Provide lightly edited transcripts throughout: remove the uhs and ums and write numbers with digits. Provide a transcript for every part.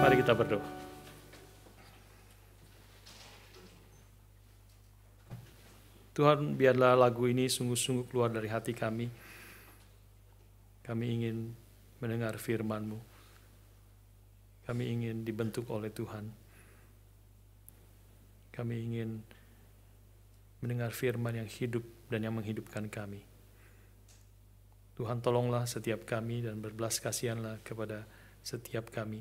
Mari kita berdoa. Tuhan, biarlah lagu ini sungguh-sungguh keluar dari hati kami. Kami ingin mendengar firman-Mu. Kami ingin dibentuk oleh Tuhan. Kami ingin mendengar firman yang hidup dan yang menghidupkan kami. Tuhan, tolonglah setiap kami dan berbelas kasihanlah kepada setiap kami.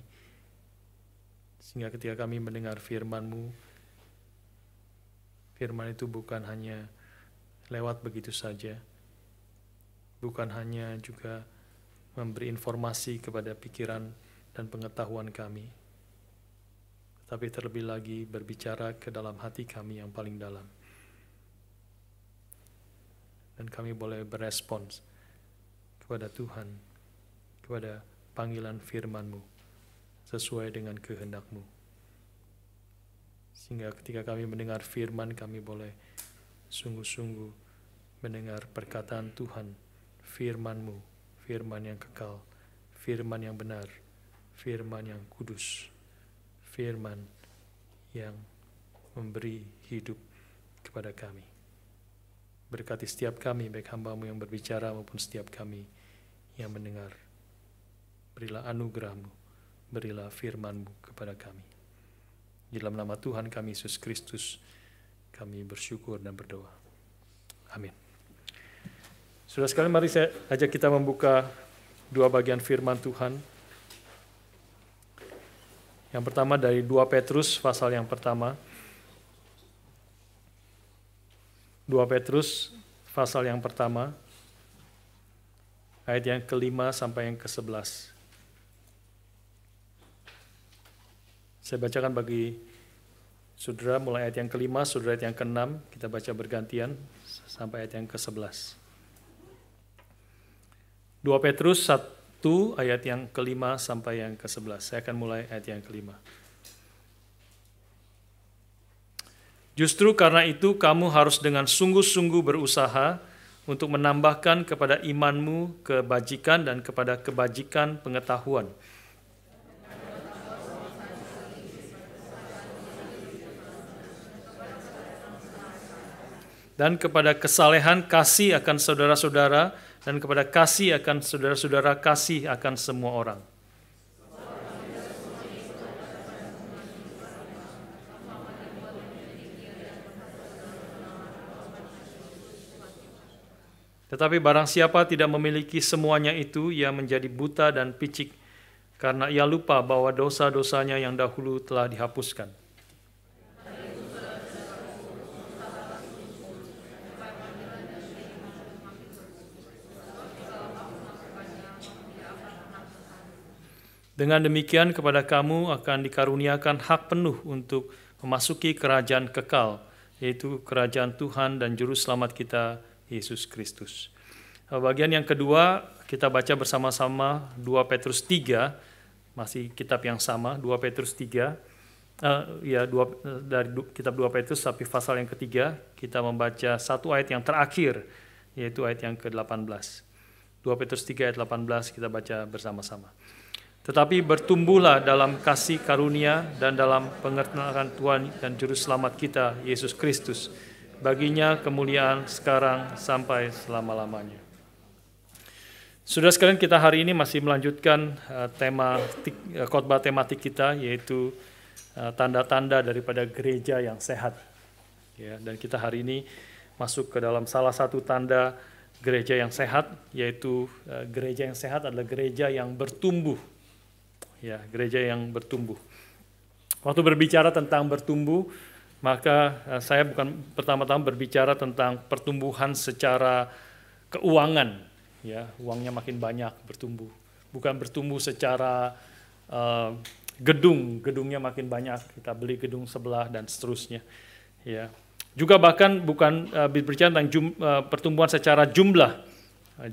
Sehingga ketika kami mendengar firman-Mu, firman itu bukan hanya lewat begitu saja, bukan hanya juga memberi informasi kepada pikiran dan pengetahuan kami, tetapi terlebih lagi berbicara ke dalam hati kami yang paling dalam. Dan kami boleh berespons kepada Tuhan, kepada panggilan firman-Mu, sesuai dengan kehendak-Mu. Sehingga ketika kami mendengar firman, kami boleh sungguh-sungguh mendengar perkataan Tuhan, firman-Mu, firman yang kekal, firman yang benar, firman yang kudus, firman yang memberi hidup kepada kami. Berkati setiap kami, baik hamba-Mu yang berbicara maupun setiap kami yang mendengar. Berilah anugerah-Mu, berilah firman-Mu kepada kami. Di dalam nama Tuhan kami Yesus Kristus, kami bersyukur dan berdoa. Amin. Saudara sekalian, mari saya ajak kita membuka dua bagian firman Tuhan. Yang pertama dari 2 Petrus pasal yang pertama. 2 Petrus pasal yang pertama, ayat yang ke-5 sampai yang ke-11. Saya bacakan bagi saudara mulai ayat yang ke-5, saudara ayat yang ke-6, kita baca bergantian sampai ayat yang ke-11. 2 Petrus 1 ayat yang ke-5 sampai yang ke-11. Saya akan mulai ayat yang ke-5. Justru karena itu kamu harus dengan sungguh-sungguh berusaha untuk menambahkan kepada imanmu kebajikan dan kepada kebajikan pengetahuan. Dan kepada kesalehan kasih akan saudara-saudara, dan kepada kasih akan saudara-saudara, kasih akan semua orang. Tetapi barang siapa tidak memiliki semuanya itu, ia menjadi buta dan picik, karena ia lupa bahwa dosa-dosanya yang dahulu telah dihapuskan. Dengan demikian kepada kamu akan dikaruniakan hak penuh untuk memasuki kerajaan kekal, yaitu kerajaan Tuhan dan Juru Selamat kita, Yesus Kristus. Bagian yang kedua kita baca bersama-sama 2 Petrus 3, masih kitab yang sama, 2 Petrus 3, dari kitab 2 Petrus tapi pasal yang ketiga, kita membaca satu ayat yang terakhir, yaitu ayat yang ke-18. 2 Petrus 3 ayat 18 kita baca bersama-sama. Tetapi bertumbuhlah dalam kasih karunia dan dalam pengertian Tuhan dan Juru Selamat kita, Yesus Kristus. Baginya kemuliaan sekarang sampai selama-lamanya. Saudara sekalian, kita hari ini masih melanjutkan khotbah tematik kita, yaitu tanda-tanda daripada gereja yang sehat. Ya, dan kita hari ini masuk ke dalam salah satu tanda gereja yang sehat, yaitu gereja yang sehat adalah gereja yang bertumbuh. Ya, gereja yang bertumbuh. Waktu berbicara tentang bertumbuh, maka saya bukan pertama-tama berbicara tentang pertumbuhan secara keuangan. Ya, uangnya makin banyak bertumbuh. Bukan bertumbuh secara gedungnya makin banyak, kita beli gedung sebelah dan seterusnya. Ya. Juga bahkan bukan berbicara tentang pertumbuhan secara jumlah,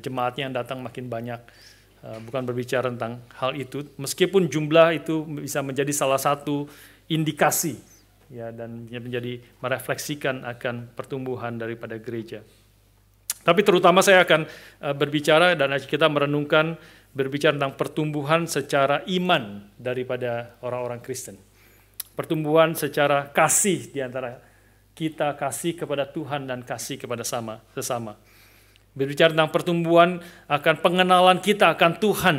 jemaatnya yang datang makin banyak. Bukan berbicara tentang hal itu, meskipun jumlah itu bisa menjadi salah satu indikasi, ya, dan menjadi merefleksikan akan pertumbuhan daripada gereja. Tapi terutama saya akan berbicara dan kita merenungkan berbicara tentang pertumbuhan secara iman daripada orang-orang Kristen. Pertumbuhan secara kasih di antara kita, kasih kepada Tuhan dan kasih kepada sesama. Berbicara tentang pertumbuhan akan pengenalan kita akan Tuhan.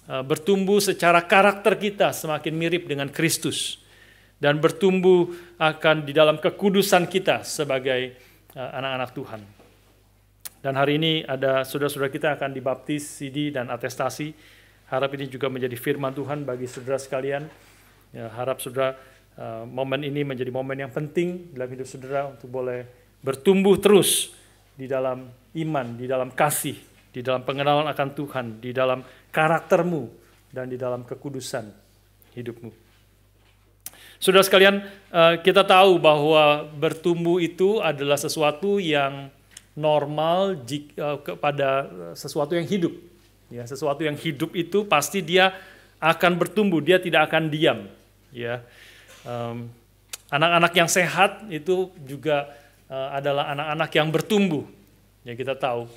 Bertumbuh secara karakter kita semakin mirip dengan Kristus. Dan bertumbuh akan di dalam kekudusan kita sebagai anak-anak Tuhan. Dan hari ini ada saudara-saudara kita akan dibaptis, CD, dan atestasi. Harap ini juga menjadi firman Tuhan bagi saudara sekalian. Ya, harap saudara momen ini menjadi momen yang penting dalam hidup saudara untuk boleh bertumbuh terus di dalam iman, di dalam kasih, di dalam pengenalan akan Tuhan, di dalam karaktermu, dan di dalam kekudusan hidupmu. Saudara sekalian, kita tahu bahwa bertumbuh itu adalah sesuatu yang normal kepada sesuatu yang hidup. Ya, sesuatu yang hidup itu pasti dia akan bertumbuh, dia tidak akan diam. Ya, anak-anak yang sehat itu juga adalah anak-anak yang bertumbuh. Ya, kita tahu.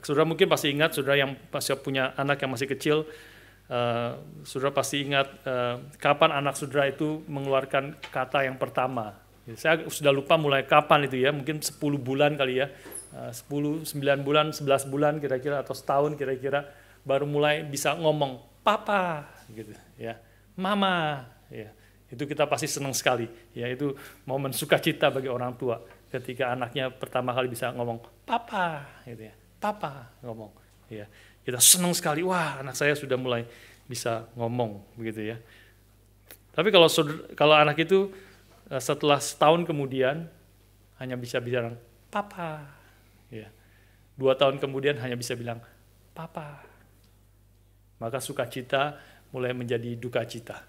Saudara mungkin pasti ingat, saudara yang pasti punya anak yang masih kecil, saudara pasti ingat kapan anak saudara itu mengeluarkan kata yang pertama. Saya sudah lupa mulai kapan itu ya, mungkin 10 bulan kali ya, 10, 9 bulan, 11 bulan kira-kira, atau setahun kira-kira, baru mulai bisa ngomong, papa, gitu ya, mama, ya. Itu kita pasti senang sekali, ya, itu momen sukacita bagi orang tua, ketika anaknya pertama kali bisa ngomong, papa, gitu ya, papa, ngomong, ya. Kita senang sekali, wah anak saya sudah mulai bisa ngomong, begitu ya. Tapi kalau anak itu setelah setahun kemudian hanya bisa bilang papa, ya. 2 tahun kemudian hanya bisa bilang papa, maka sukacita mulai menjadi duka cita,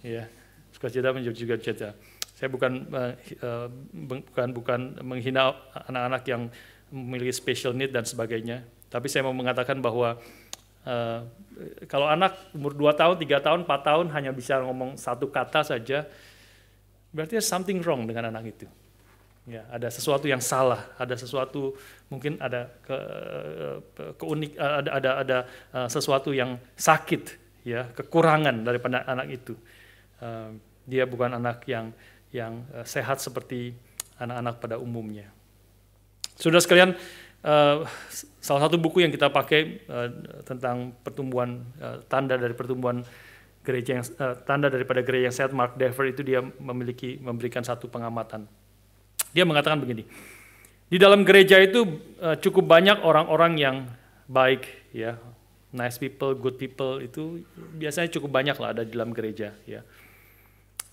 ya. Sukacita menjadi duka cita. Saya bukan menghina anak-anak yang memiliki special need dan sebagainya, tapi saya mau mengatakan bahwa kalau anak umur 2 tahun, 3 tahun, 4 tahun hanya bisa ngomong satu kata saja, berarti ada something wrong dengan anak itu. Ya, ada sesuatu yang salah, ada sesuatu, mungkin ada ada sesuatu yang sakit, ya, kekurangan daripada anak itu. Dia bukan anak yang sehat seperti anak-anak pada umumnya. Saudara sekalian, salah satu buku yang kita pakai tentang pertumbuhan, tanda dari pertumbuhan gereja yang tanda daripada gereja yang sehat, Mark Dever itu dia memberikan satu pengamatan. Dia mengatakan begini, di dalam gereja itu cukup banyak orang-orang yang baik, ya, nice people, good people, itu biasanya cukup banyak lah ada di dalam gereja, ya.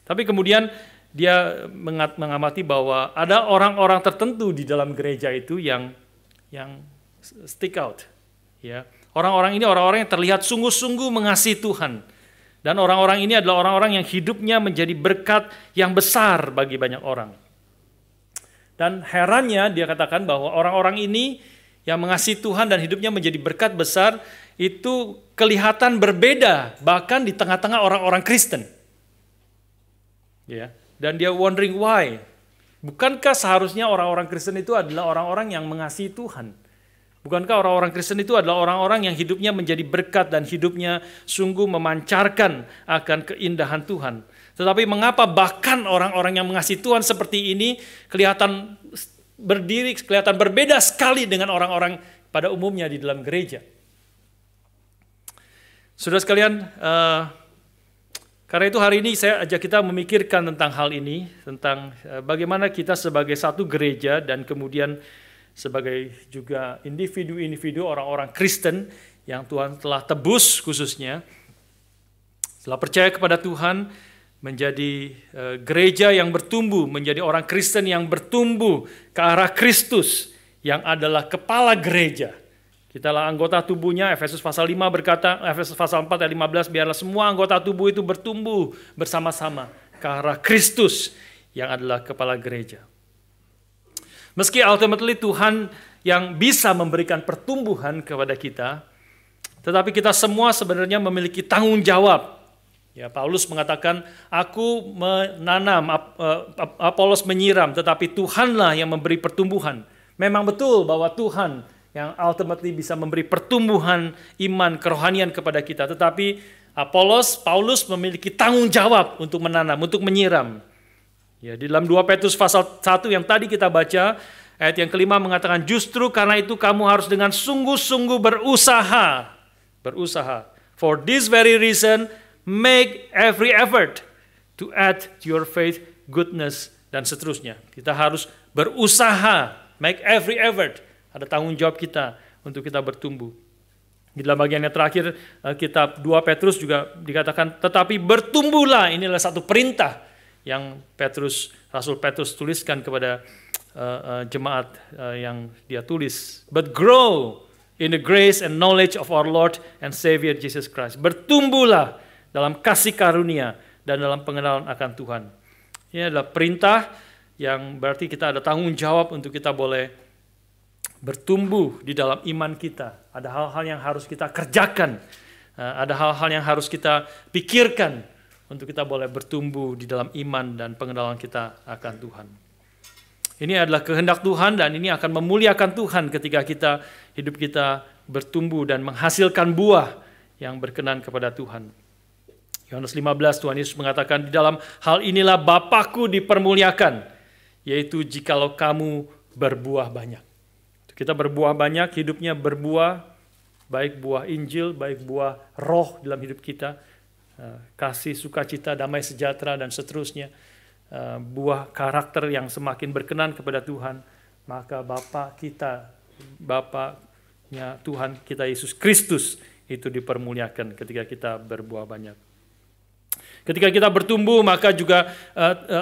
Tapi kemudian dia mengamati bahwa ada orang-orang tertentu di dalam gereja itu yang stick out, ya. Orang-orang ini orang-orang yang terlihat sungguh-sungguh mengasihi Tuhan. Dan orang-orang ini adalah orang-orang yang hidupnya menjadi berkat yang besar bagi banyak orang. Dan herannya dia katakan bahwa orang-orang ini yang mengasihi Tuhan dan hidupnya menjadi berkat besar itu kelihatan berbeda bahkan di tengah-tengah orang-orang Kristen. Ya, dan dia wondering why. Bukankah seharusnya orang-orang Kristen itu adalah orang-orang yang mengasihi Tuhan? Bukankah orang-orang Kristen itu adalah orang-orang yang hidupnya menjadi berkat dan hidupnya sungguh memancarkan akan keindahan Tuhan? Tetapi mengapa bahkan orang-orang yang mengasihi Tuhan seperti ini kelihatan berbeda sekali dengan orang-orang pada umumnya di dalam gereja? Saudara sekalian, karena itu hari ini saya ajak kita memikirkan tentang hal ini, tentang bagaimana kita sebagai satu gereja dan kemudian sebagai juga individu-individu orang-orang Kristen yang Tuhan telah tebus khususnya, setelah percaya kepada Tuhan, menjadi gereja yang bertumbuh, menjadi orang Kristen yang bertumbuh ke arah Kristus yang adalah kepala gereja. Kitalah anggota tubuhnya, Efesus pasal 5 berkata, Efesus pasal 4 ayat 15, biarlah semua anggota tubuh itu bertumbuh bersama-sama ke arah Kristus yang adalah kepala gereja. Meski ultimately Tuhan yang bisa memberikan pertumbuhan kepada kita, tetapi kita semua sebenarnya memiliki tanggung jawab. Ya, Paulus mengatakan, aku menanam, Apolos menyiram, tetapi Tuhanlah yang memberi pertumbuhan. Memang betul bahwa Tuhan yang ultimately bisa memberi pertumbuhan iman kerohanian kepada kita. Tetapi Paulus memiliki tanggung jawab untuk menanam, untuk menyiram. Ya, di dalam 2 Petrus pasal 1 yang tadi kita baca, ayat yang kelima mengatakan, justru karena itu kamu harus dengan sungguh-sungguh berusaha. For this very reason, make every effort to add to your faith goodness, dan seterusnya. Kita harus berusaha, make every effort. Ada tanggung jawab kita untuk kita bertumbuh. Di dalam bagian yang terakhir, kitab 2 Petrus juga dikatakan, tetapi bertumbuhlah. Inilah satu perintah yang Rasul Petrus tuliskan kepada jemaat yang dia tulis. But grow in the grace and knowledge of our Lord and Savior Jesus Christ. Bertumbuhlah dalam kasih karunia dan dalam pengenalan akan Tuhan. Ini adalah perintah yang berarti kita ada tanggung jawab untuk kita boleh bertumbuh di dalam iman kita. Ada hal-hal yang harus kita kerjakan. Ada hal-hal yang harus kita pikirkan untuk kita boleh bertumbuh di dalam iman dan pengenalan kita akan Tuhan. Ini adalah kehendak Tuhan dan ini akan memuliakan Tuhan ketika hidup kita bertumbuh dan menghasilkan buah yang berkenan kepada Tuhan. Yohanes 15, Tuhan Yesus mengatakan, di dalam hal inilah Bapa-Ku dipermuliakan, yaitu jikalau kamu berbuah banyak. Kita berbuah banyak, hidupnya berbuah, baik buah Injil, baik buah roh dalam hidup kita, kasih, sukacita, damai sejahtera, dan seterusnya, buah karakter yang semakin berkenan kepada Tuhan, maka Bapaknya Tuhan kita Yesus Kristus itu dipermuliakan ketika kita berbuah banyak. Ketika kita bertumbuh, maka juga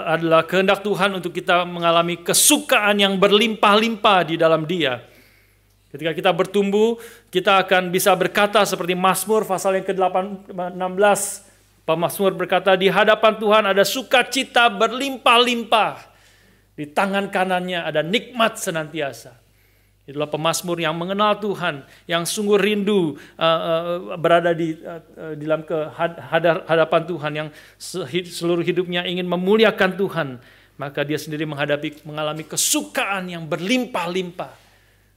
adalah kehendak Tuhan untuk kita mengalami kesukaan yang berlimpah-limpah di dalam Dia. Ketika kita bertumbuh, kita akan bisa berkata seperti Mazmur pasal yang ke-16. Pemazmur berkata, di hadapan Tuhan ada sukacita berlimpah-limpah. Di tangan kanannya ada nikmat senantiasa. Itulah pemazmur yang mengenal Tuhan, yang sungguh rindu berada di dalam hadapan Tuhan, yang seluruh hidupnya ingin memuliakan Tuhan. Maka dia sendiri mengalami kesukaan yang berlimpah-limpah.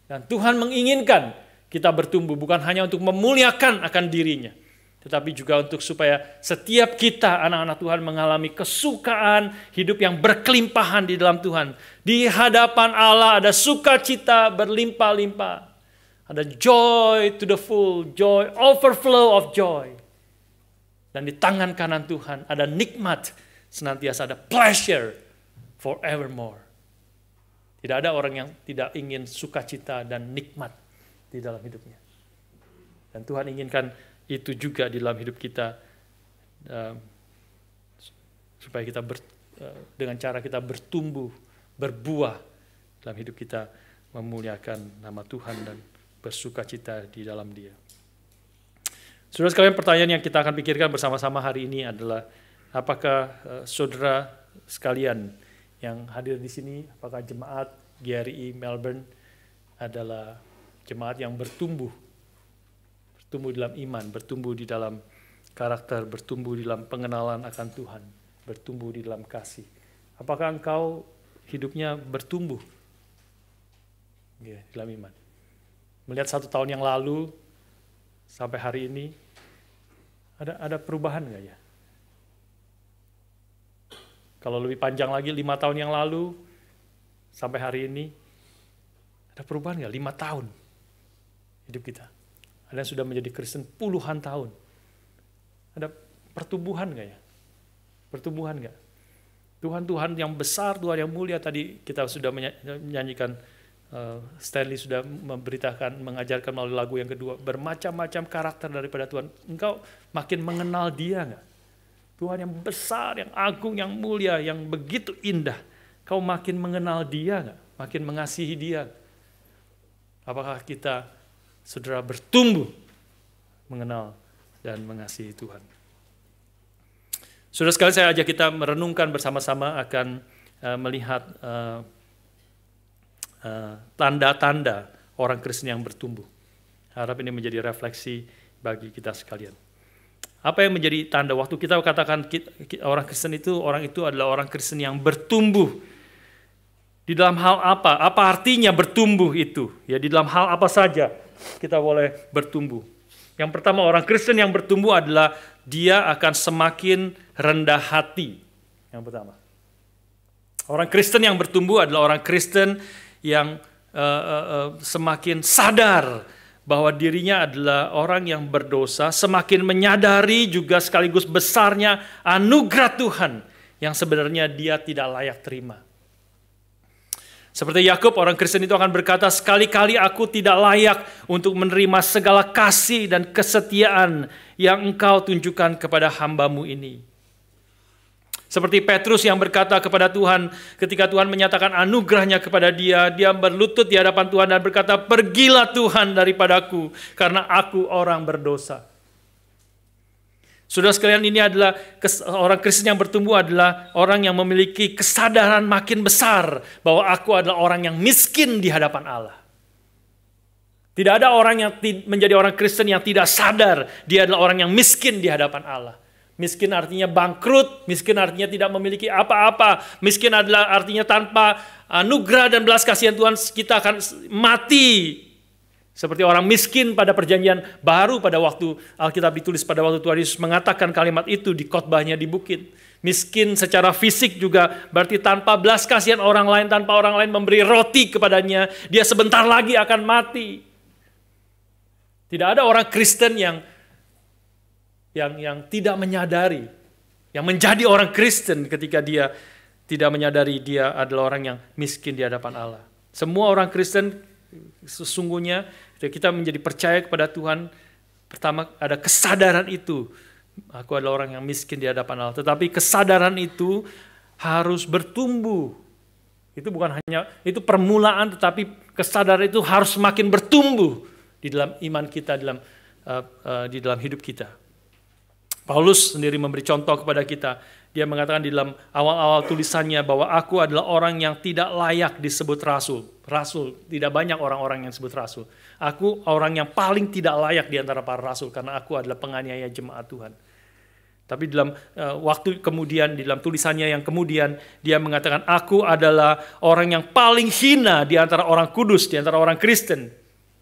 Dan Tuhan menginginkan kita bertumbuh bukan hanya untuk memuliakan akan dirinya, tetapi juga untuk supaya setiap kita anak-anak Tuhan mengalami kesukaan hidup yang berkelimpahan di dalam Tuhan. Di hadapan Allah ada sukacita berlimpah-limpah. Ada joy to the full, joy, overflow of joy. Dan di tangan kanan Tuhan ada nikmat senantiasa, ada pleasure forevermore. Tidak ada orang yang tidak ingin sukacita dan nikmat di dalam hidupnya. Dan Tuhan inginkan itu juga di dalam hidup kita, supaya kita dengan cara kita bertumbuh, berbuah dalam hidup kita, memuliakan nama Tuhan dan bersukacita di dalam Dia. Saudara sekalian, pertanyaan yang kita akan pikirkan bersama-sama hari ini adalah, apakah saudara sekalian yang hadir di sini, apakah jemaat GRI Melbourne adalah jemaat yang bertumbuh dalam iman, bertumbuh di dalam karakter, bertumbuh di dalam pengenalan akan Tuhan, bertumbuh di dalam kasih. Apakah engkau hidupnya bertumbuh dalam iman? Melihat 1 tahun yang lalu sampai hari ini, ada perubahan nggak ya? Kalau lebih panjang lagi, 5 tahun yang lalu sampai hari ini, ada perubahan nggak? 5 tahun hidup kita. Ada yang sudah menjadi Kristen puluhan tahun. Ada pertumbuhan nggak ya? Pertumbuhan nggak? Tuhan yang besar, Tuhan yang mulia, tadi kita sudah menyanyikan, Stanley sudah memberitakan, mengajarkan melalui lagu yang kedua, bermacam-macam karakter daripada Tuhan. Engkau makin mengenal Dia nggak? Tuhan yang besar, yang agung, yang mulia, yang begitu indah. Kau makin mengenal Dia nggak? Makin mengasihi Dia? Apakah kita, saudara, bertumbuh mengenal dan mengasihi Tuhan? Saudara sekalian, saya ajak kita merenungkan bersama-sama akan melihat tanda-tanda orang Kristen yang bertumbuh. Harap ini menjadi refleksi bagi kita sekalian. Apa yang menjadi tanda? Waktu kita katakan orang Kristen itu, orang itu adalah orang Kristen yang bertumbuh. Di dalam hal apa? Apa artinya bertumbuh itu? Ya, di dalam hal apa saja kita boleh bertumbuh. Yang pertama, orang Kristen yang bertumbuh adalah dia akan semakin rendah hati. Yang pertama. Orang Kristen yang bertumbuh adalah orang Kristen yang semakin sadar bahwa dirinya adalah orang yang berdosa, semakin menyadari juga sekaligus besarnya anugerah Tuhan yang sebenarnya dia tidak layak terima. Seperti Yakub, orang Kristen itu akan berkata, sekali-kali aku tidak layak untuk menerima segala kasih dan kesetiaan yang engkau tunjukkan kepada hamba-Mu ini. Seperti Petrus yang berkata kepada Tuhan, ketika Tuhan menyatakan anugerahnya kepada dia, dia berlutut di hadapan Tuhan dan berkata, pergilah Tuhan daripadaku, karena aku orang berdosa. Saudara sekalian, ini adalah orang Kristen yang bertumbuh adalah orang yang memiliki kesadaran makin besar bahwa aku adalah orang yang miskin di hadapan Allah. Tidak ada orang yang menjadi orang Kristen yang tidak sadar dia adalah orang yang miskin di hadapan Allah. Miskin artinya bangkrut, miskin artinya tidak memiliki apa-apa, miskin adalah artinya tanpa anugerah dan belas kasihan Tuhan kita akan mati. Seperti orang miskin pada perjanjian baru pada waktu Alkitab ditulis pada waktu Tuhan Yesus mengatakan kalimat itu di khotbahnya di bukit. Miskin secara fisik juga berarti tanpa belas kasihan orang lain, tanpa orang lain memberi roti kepadanya, dia sebentar lagi akan mati. Tidak ada orang Kristen yang tidak menyadari, yang menjadi orang Kristen ketika dia tidak menyadari dia adalah orang yang miskin di hadapan Allah. Semua orang Kristen sesungguhnya kita menjadi percaya kepada Tuhan, pertama ada kesadaran itu, aku adalah orang yang miskin di hadapan Allah. Tetapi kesadaran itu harus bertumbuh. Itu bukan hanya, itu permulaan, tetapi kesadaran itu harus semakin bertumbuh di dalam iman kita, di dalam hidup kita. Paulus sendiri memberi contoh kepada kita. Dia mengatakan di dalam awal-awal tulisannya bahwa aku adalah orang yang tidak layak disebut rasul. Rasul, tidak banyak orang-orang yang disebut rasul. Aku orang yang paling tidak layak di antara para rasul karena aku adalah penganiaya jemaat Tuhan. Tapi dalam waktu kemudian, di dalam tulisannya yang kemudian, dia mengatakan aku adalah orang yang paling hina di antara orang kudus, di antara orang Kristen.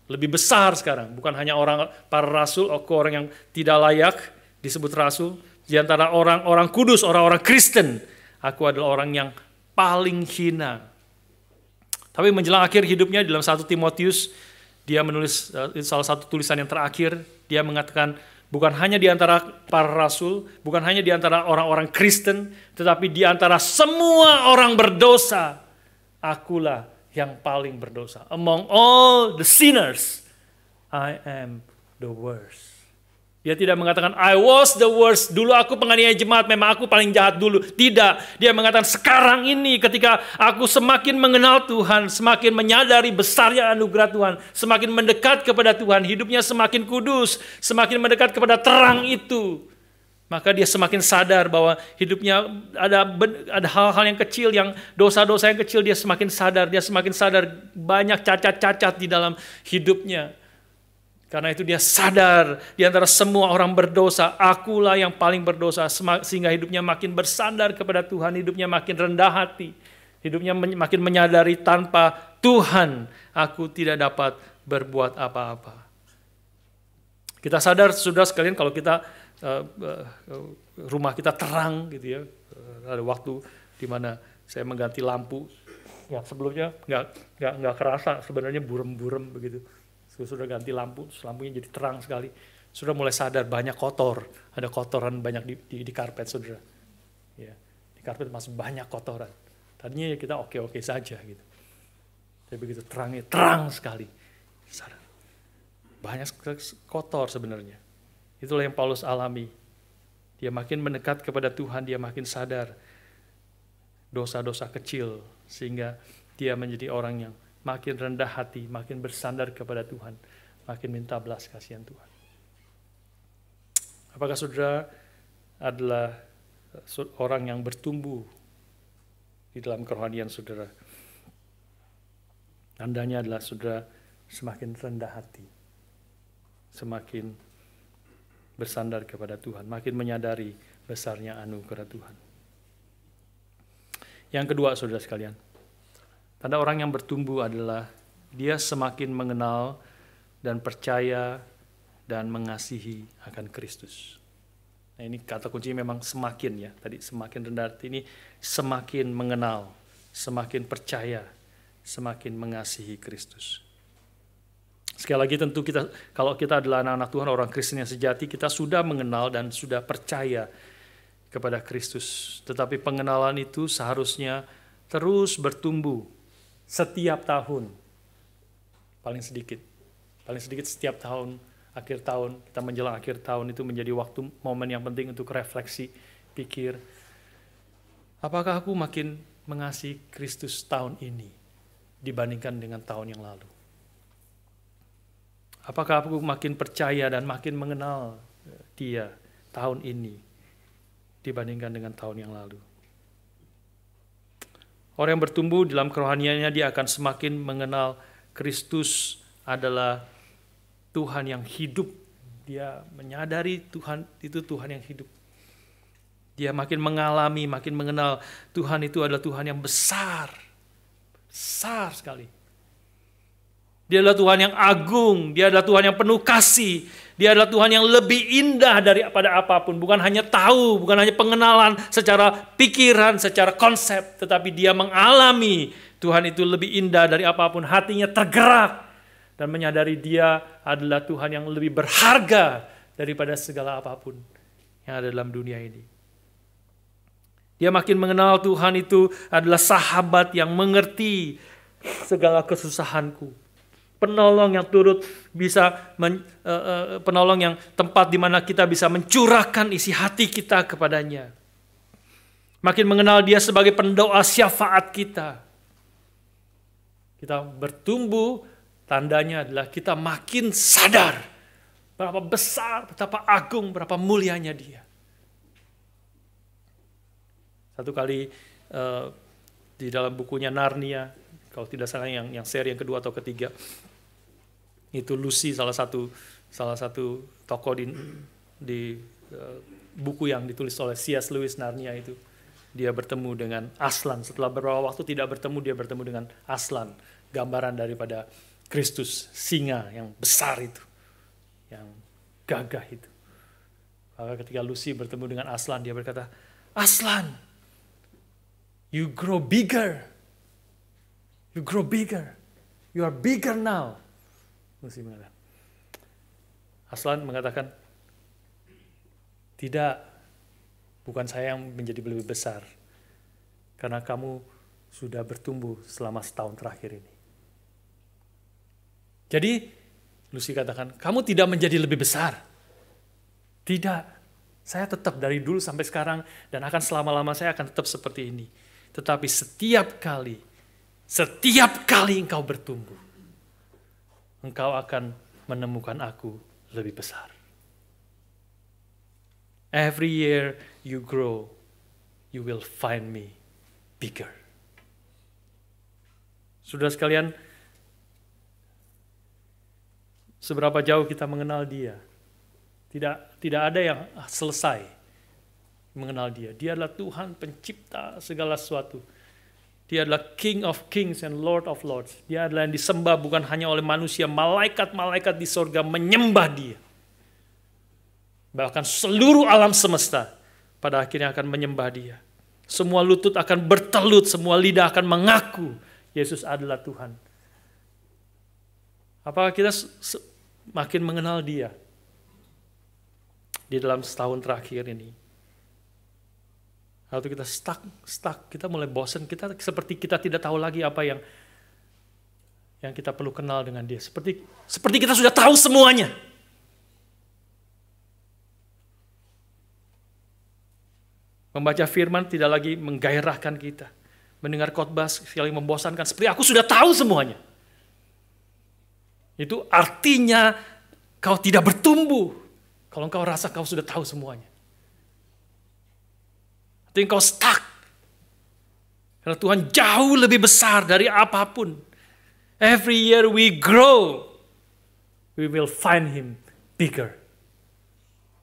Lebih besar sekarang, bukan hanya para rasul, aku orang yang tidak layak disebut rasul. Di antara orang-orang kudus, orang-orang Kristen, aku adalah orang yang paling hina. Tapi menjelang akhir hidupnya, dalam 1 Timotius, dia menulis salah satu tulisan yang terakhir, dia mengatakan, bukan hanya di antara para rasul, bukan hanya di antara orang-orang Kristen, tetapi di antara semua orang berdosa, akulah yang paling berdosa. Among all the sinners, I am the worst. Dia tidak mengatakan, I was the worst. Dulu aku penganiaya jemaat, memang aku paling jahat dulu. Tidak. Dia mengatakan, sekarang ini ketika aku semakin mengenal Tuhan, semakin menyadari besarnya anugerah Tuhan, semakin mendekat kepada Tuhan, hidupnya semakin kudus, semakin mendekat kepada terang itu. Maka dia semakin sadar bahwa hidupnya ada hal-hal yang kecil, yang dosa-dosa yang kecil, dia semakin sadar banyak cacat-cacat di dalam hidupnya. Karena itu dia sadar di antara semua orang berdosa, akulah yang paling berdosa, sehingga hidupnya makin bersandar kepada Tuhan, hidupnya makin rendah hati, hidupnya makin menyadari tanpa Tuhan aku tidak dapat berbuat apa-apa. Kita sadar saudara sekalian kalau kita rumah kita terang gitu ya, ada waktu di mana saya mengganti lampu, yang sebelumnya nggak kerasa sebenarnya burem-burem begitu. Sudah ganti lampu, lampunya jadi terang sekali. Sudah mulai sadar banyak kotor, ada kotoran banyak di karpet saudara. Ya, di karpet masih banyak kotoran. Tadinya ya kita oke-oke saja gitu. Tapi begitu terangnya terang sekali. Sadar. Banyak kotor sebenarnya. Itulah yang Paulus alami. Dia makin mendekat kepada Tuhan, dia makin sadar dosa-dosa kecil sehingga dia menjadi orang yang makin rendah hati, makin bersandar kepada Tuhan, makin minta belas kasihan Tuhan. Apakah saudara adalah orang yang bertumbuh di dalam kerohanian saudara? Tandanya adalah saudara semakin rendah hati, semakin bersandar kepada Tuhan, makin menyadari besarnya anugerah Tuhan. Yang kedua saudara sekalian, Tanda orang yang bertumbuh adalah dia semakin mengenal dan percaya dan mengasihi akan Kristus. Nah, ini kata kuncinya memang semakin ya. Tadi semakin rendah, ini semakin mengenal, semakin percaya, semakin mengasihi Kristus. Sekali lagi tentu kita, kalau kita adalah anak-anak Tuhan, orang Kristen yang sejati, kita sudah mengenal dan sudah percaya kepada Kristus. Tetapi pengenalan itu seharusnya terus bertumbuh setiap tahun. Paling sedikit setiap tahun, akhir tahun, kita menjelang akhir tahun itu menjadi waktu, momen yang penting untuk refleksi, pikir, apakah aku makin mengasihi Kristus tahun ini dibandingkan dengan tahun yang lalu? Apakah aku makin percaya dan makin mengenal Dia tahun ini dibandingkan dengan tahun yang lalu? Orang yang bertumbuh dalam kerohaniannya, dia akan semakin mengenal Kristus adalah Tuhan yang hidup. Dia menyadari Tuhan itu Tuhan yang hidup. Dia makin mengalami, makin mengenal Tuhan itu adalah Tuhan yang besar. Besar sekali. Dia adalah Tuhan yang agung, Dia adalah Tuhan yang penuh kasih, Dia adalah Tuhan yang lebih indah daripada apapun. Bukan hanya tahu, bukan hanya pengenalan secara pikiran, secara konsep, tetapi dia mengalami Tuhan itu lebih indah dari apapun. Hatinya tergerak dan menyadari Dia adalah Tuhan yang lebih berharga daripada segala apapun yang ada dalam dunia ini. Dia makin mengenal Tuhan itu adalah sahabat yang mengerti segala kesusahanku. Penolong yang turut bisa penolong yang tempat di mana kita bisa mencurahkan isi hati kita kepadanya. Makin mengenal Dia sebagai pendoa syafaat kita. Kita bertumbuh, tandanya adalah kita makin sadar berapa besar, betapa agung, berapa mulianya Dia. Satu kali di dalam bukunya Narnia, kalau tidak salah yang seri yang kedua atau ketiga, itu Lucy salah satu tokoh di buku yang ditulis oleh C.S. Lewis, Narnia itu. Dia bertemu dengan Aslan. Setelah beberapa waktu tidak bertemu, dia bertemu dengan Aslan, gambaran daripada Kristus, singa yang besar itu, yang gagah itu. Maka ketika Lucy bertemu dengan Aslan, dia berkata, "Aslan, you grow bigger. You grow bigger. You are bigger now." Lucy mengatakan. Aslan mengatakan, "Tidak, bukan saya yang menjadi lebih besar. Karena kamu sudah bertumbuh selama setahun terakhir ini." Jadi, Lucy katakan, "Kamu tidak menjadi lebih besar." Tidak, saya tetap dari dulu sampai sekarang dan akan selama-lama saya akan tetap seperti ini. Tetapi setiap kali engkau bertumbuh, engkau akan menemukan aku lebih besar. Every year you grow, you will find me bigger. Saudara sekalian, seberapa jauh kita mengenal Dia? Tidak ada yang selesai mengenal Dia. Dia adalah Tuhan pencipta segala sesuatu. Dia adalah King of Kings and Lord of Lords. Dia adalah yang disembah bukan hanya oleh manusia. Malaikat-malaikat di sorga menyembah Dia. Bahkan seluruh alam semesta pada akhirnya akan menyembah Dia. Semua lutut akan bertelut, semua lidah akan mengaku Yesus adalah Tuhan. Apakah kita makin mengenal Dia di dalam setahun terakhir ini? Waktu kita stuck, kita mulai bosan, kita seperti kita tidak tahu lagi apa yang kita perlu kenal dengan Dia. Seperti kita sudah tahu semuanya. Membaca firman tidak lagi menggairahkan kita. Mendengar khotbah sekali membosankan, seperti aku sudah tahu semuanya. Itu artinya kau tidak bertumbuh kalau kau rasa kau sudah tahu semuanya. Artinya kau stuck. Karena Tuhan jauh lebih besar dari apapun. Every year we grow, we will find Him bigger.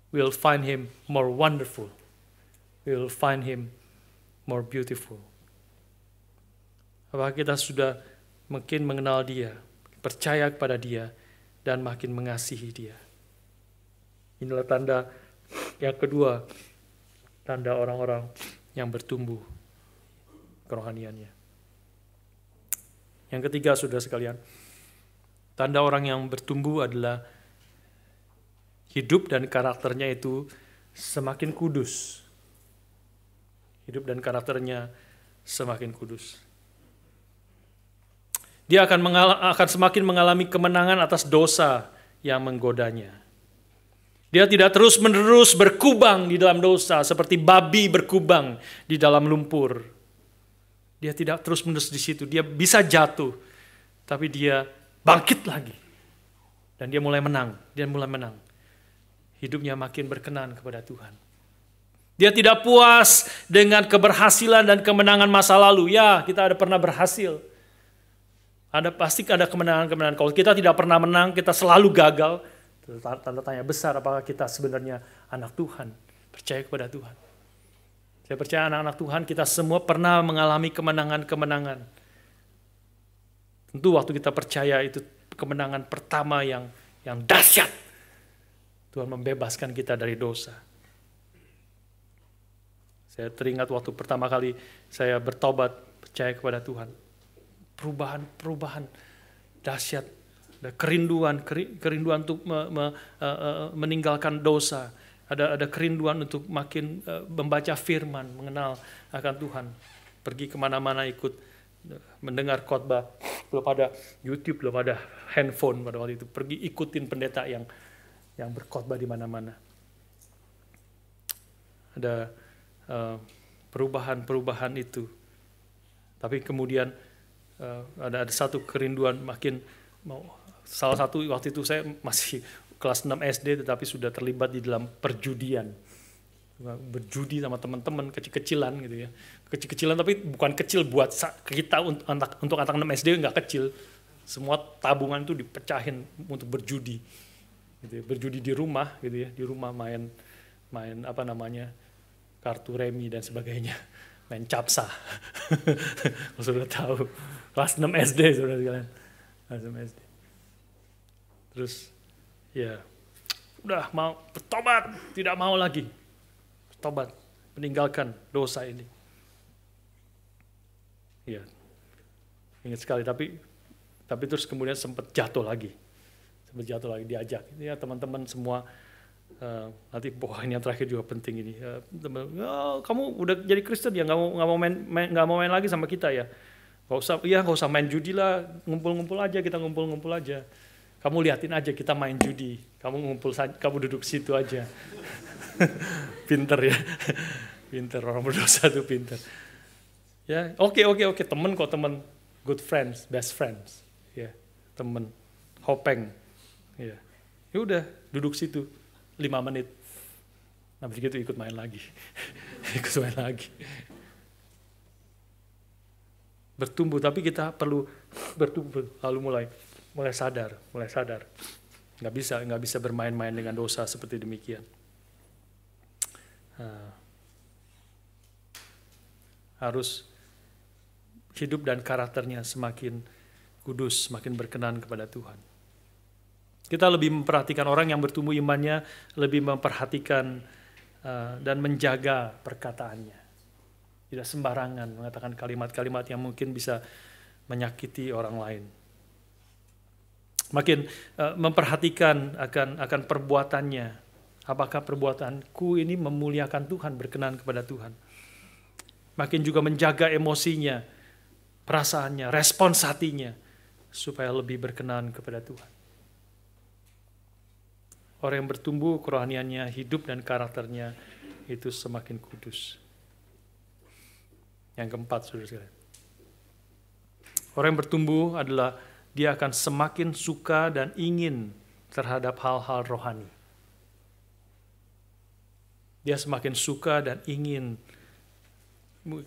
We will find Him more wonderful. We will find Him more beautiful. Apakah kita sudah makin mengenal Dia, percaya kepada Dia, dan makin mengasihi Dia? Inilah tanda yang kedua, tanda orang-orang yang bertumbuh kerohaniannya. Yang ketiga, saudara sekalian, tanda orang yang bertumbuh adalah hidup dan karakternya itu semakin kudus. Hidup dan karakternya semakin kudus. Dia akan semakin mengalami kemenangan atas dosa yang menggodanya. Dia tidak terus-menerus berkubang di dalam dosa seperti babi berkubang di dalam lumpur. Dia tidak terus-menerus di situ. Dia bisa jatuh, tapi dia bangkit lagi. Dan dia mulai menang. Hidupnya makin berkenan kepada Tuhan. Dia tidak puas dengan keberhasilan dan kemenangan masa lalu. Ya, kita ada pernah berhasil. Pasti ada kemenangan-kemenangan. Kalau kita tidak pernah menang, kita selalu gagal. Tanda tanya besar apakah kita sebenarnya anak Tuhan, percaya kepada Tuhan. Saya percaya anak-anak Tuhan kita semua pernah mengalami kemenangan-kemenangan. Tentu waktu kita percaya itu kemenangan pertama yang dahsyat. Tuhan membebaskan kita dari dosa. Saya teringat waktu pertama kali saya bertobat, percaya kepada Tuhan. Perubahan dahsyat. Ada kerinduan untuk meninggalkan dosa. Ada kerinduan untuk makin membaca firman, mengenal akan Tuhan. Pergi kemana-mana ikut mendengar khotbah. Belum ada YouTube, belum ada handphone pada waktu itu. Pergi ikutin pendeta yang berkhotbah di mana-mana. Ada perubahan itu. Tapi kemudian ada satu kerinduan makin mau. Salah satu waktu itu saya masih kelas 6 SD tetapi sudah terlibat di dalam perjudian. Berjudi sama teman-teman kecil-kecilan gitu ya. Kecil-kecilan tapi bukan kecil buat kita untuk anak 6 SD enggak kecil. Semua tabungan itu dipecahin untuk berjudi. Gitu ya. Berjudi di rumah gitu ya, di rumah main apa namanya? Kartu remi dan sebagainya. Main capsa. Sudah tahu. Kelas 6 SD Saudara sekalian. Kelas 6 SD. Terus ya udah mau bertobat, tidak mau lagi bertobat, meninggalkan dosa ini. Ya ingat sekali, tapi terus kemudian sempat jatuh lagi diajak. Ya teman-teman semua nanti ini yang terakhir juga penting ini. Kamu udah jadi Kristen ya, nggak mau main lagi sama kita ya? Nggak usah main judi lah, ngumpul-ngumpul aja, kita ngumpul-ngumpul aja. Kamu liatin aja kita main judi, kamu ngumpul saja, kamu duduk situ aja. Pinter ya, pinter orang berdosa tuh pinter. Ya, oke, temen good friends, best friends, ya, temen, hopeng, ya, udah duduk situ 5 menit, habis gitu ikut main lagi, Bertumbuh, tapi kita perlu bertumbuh, lalu mulai sadar, nggak bisa bermain-main dengan dosa seperti demikian. Harus hidup dan karakternya semakin kudus, semakin berkenan kepada Tuhan. Kita lebih memperhatikan orang yang bertumbuh imannya, lebih memperhatikan dan menjaga perkataannya. Tidak sembarangan mengatakan kalimat-kalimat yang mungkin bisa menyakiti orang lain. Makin memperhatikan akan perbuatannya. Apakah perbuatanku ini memuliakan Tuhan, berkenan kepada Tuhan. Makin juga menjaga emosinya, perasaannya, respons hatinya, supaya lebih berkenan kepada Tuhan. Orang yang bertumbuh kerohaniannya, hidup dan karakternya itu semakin kudus. Yang keempat, saudara-saudara. Orang yang bertumbuh adalah dia akan semakin suka dan ingin terhadap hal-hal rohani. Dia semakin suka dan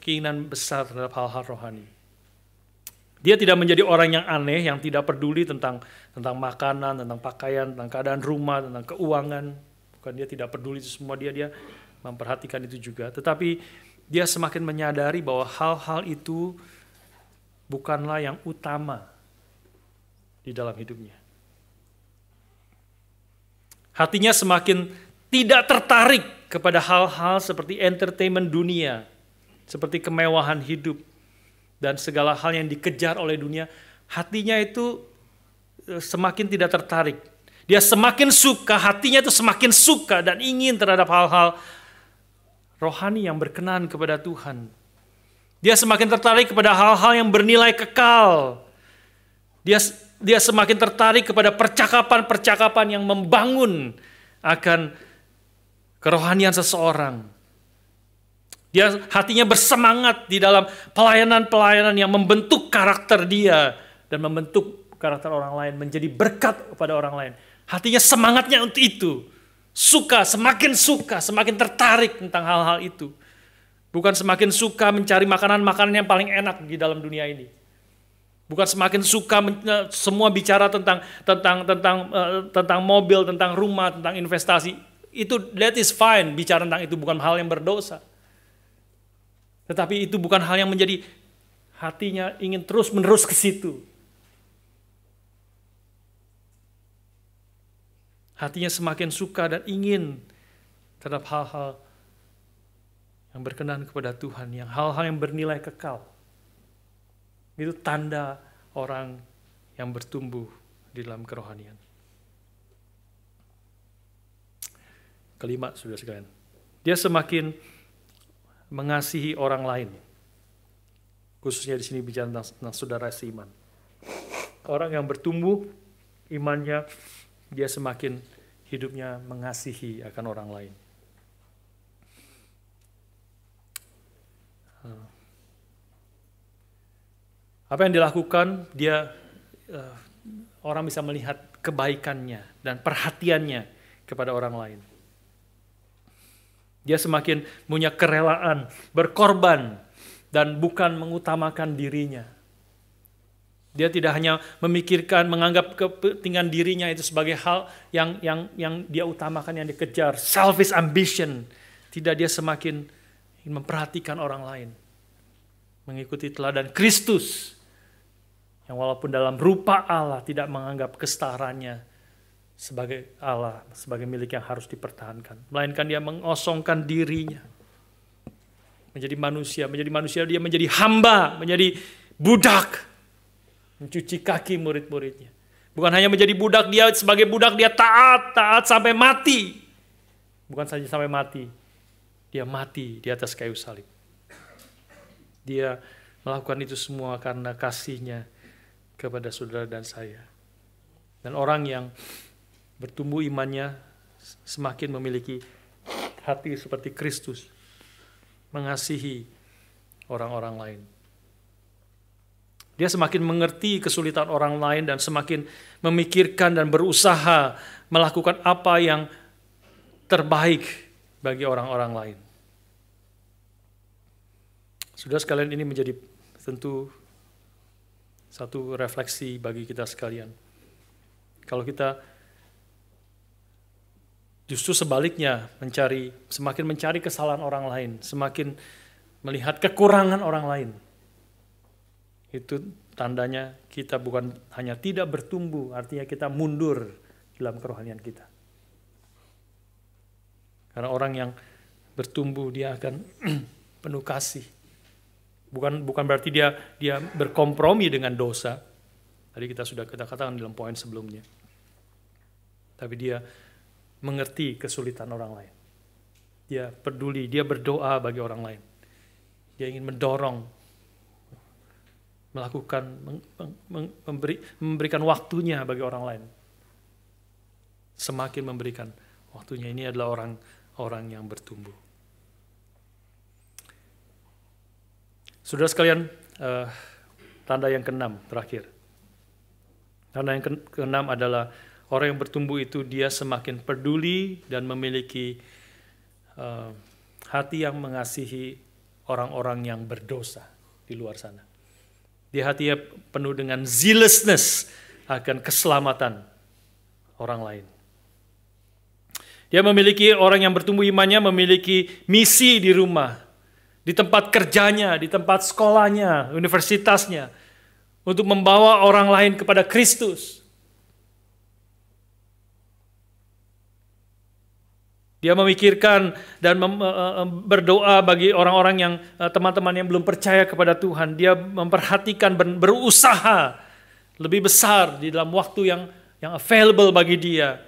keinginan besar terhadap hal-hal rohani. Dia tidak menjadi orang yang aneh, yang tidak peduli tentang makanan, tentang pakaian, tentang keadaan rumah, tentang keuangan. Bukan, dia tidak peduli itu semua, dia memperhatikan itu juga. Tetapi dia semakin menyadari bahwa hal-hal itu bukanlah yang utama di dalam hidupnya. Hatinya semakin tidak tertarik kepada hal-hal seperti entertainment dunia, seperti kemewahan hidup, dan segala hal yang dikejar oleh dunia. Hatinya itu semakin tidak tertarik. Dia semakin suka, hatinya itu semakin suka dan ingin terhadap hal-hal rohani yang berkenan kepada Tuhan. Dia semakin tertarik kepada hal-hal yang bernilai kekal. Dia semakin tertarik kepada percakapan-percakapan yang membangun akan kerohanian seseorang. Dia hatinya bersemangat di dalam pelayanan-pelayanan yang membentuk karakter dia dan membentuk karakter orang lain menjadi berkat kepada orang lain. Hatinya semangatnya untuk itu. Semakin tertarik tentang hal-hal itu. Bukan semakin suka mencari makanan-makanan yang paling enak di dalam dunia ini. Bukan semakin suka semua bicara tentang mobil, tentang rumah, tentang investasi. That is fine, bicara tentang itu bukan hal yang berdosa. Tetapi itu bukan hal yang menjadi hatinya ingin terus-menerus ke situ. Hatinya semakin suka dan ingin terhadap hal-hal yang berkenan kepada Tuhan, yang hal-hal yang bernilai kekal. Itu tanda orang yang bertumbuh di dalam kerohanian. Kelima, saudara sekalian, dia semakin mengasihi orang lain. Khususnya di sini bicara tentang saudara seiman. Orang yang bertumbuh imannya, dia semakin hidupnya mengasihi akan orang lain. Apa yang dilakukan, orang bisa melihat kebaikannya dan perhatiannya kepada orang lain. Dia semakin punya kerelaan, berkorban, dan bukan mengutamakan dirinya. Dia tidak hanya memikirkan, menganggap kepentingan dirinya itu sebagai hal yang dia utamakan, yang dikejar. Selfish ambition. Tidak, dia semakin memperhatikan orang lain. Mengikuti teladan Kristus. Yang walaupun dalam rupa Allah tidak menganggap kesetaraannya sebagai Allah, sebagai milik yang harus dipertahankan. Melainkan dia mengosongkan dirinya. Menjadi manusia dia menjadi hamba, menjadi budak. Mencuci kaki murid-muridnya. Bukan hanya menjadi budak, dia sebagai budak dia taat sampai mati. Bukan saja sampai mati, dia mati di atas kayu salib. Dia melakukan itu semua karena kasihnya kepada saudara dan saya. Dan orang yang bertumbuh imannya semakin memiliki hati seperti Kristus, mengasihi orang-orang lain. Dia semakin mengerti kesulitan orang lain dan semakin memikirkan dan berusaha melakukan apa yang terbaik bagi orang-orang lain. Saudara sekalian, ini menjadi tentu satu refleksi bagi kita sekalian. Kalau kita justru sebaliknya semakin mencari kesalahan orang lain, semakin melihat kekurangan orang lain, itu tandanya kita bukan hanya tidak bertumbuh, artinya kita mundur dalam kerohanian kita. Karena orang yang bertumbuh dia akan penuh kasih. Bukan berarti dia berkompromi dengan dosa. Tadi kita sudah katakan dalam poin sebelumnya. Tapi dia mengerti kesulitan orang lain. Dia peduli, dia berdoa bagi orang lain. Dia ingin mendorong, melakukan, memberikan waktunya bagi orang lain. Semakin memberikan waktunya, ini adalah orang yang bertumbuh. Saudara sekalian, tanda yang keenam terakhir. Tanda yang keenam adalah orang yang bertumbuh itu dia semakin peduli dan memiliki hati yang mengasihi orang-orang yang berdosa di luar sana. Dia hatinya penuh dengan zealousness akan keselamatan orang lain. Dia memiliki orang yang bertumbuh imannya memiliki misi di rumah, di tempat kerjanya, di tempat sekolahnya, universitasnya, untuk membawa orang lain kepada Kristus. Dia memikirkan dan berdoa bagi orang-orang yang teman-teman yang belum percaya kepada Tuhan. Dia memperhatikan, berusaha lebih besar di dalam waktu yang available bagi dia.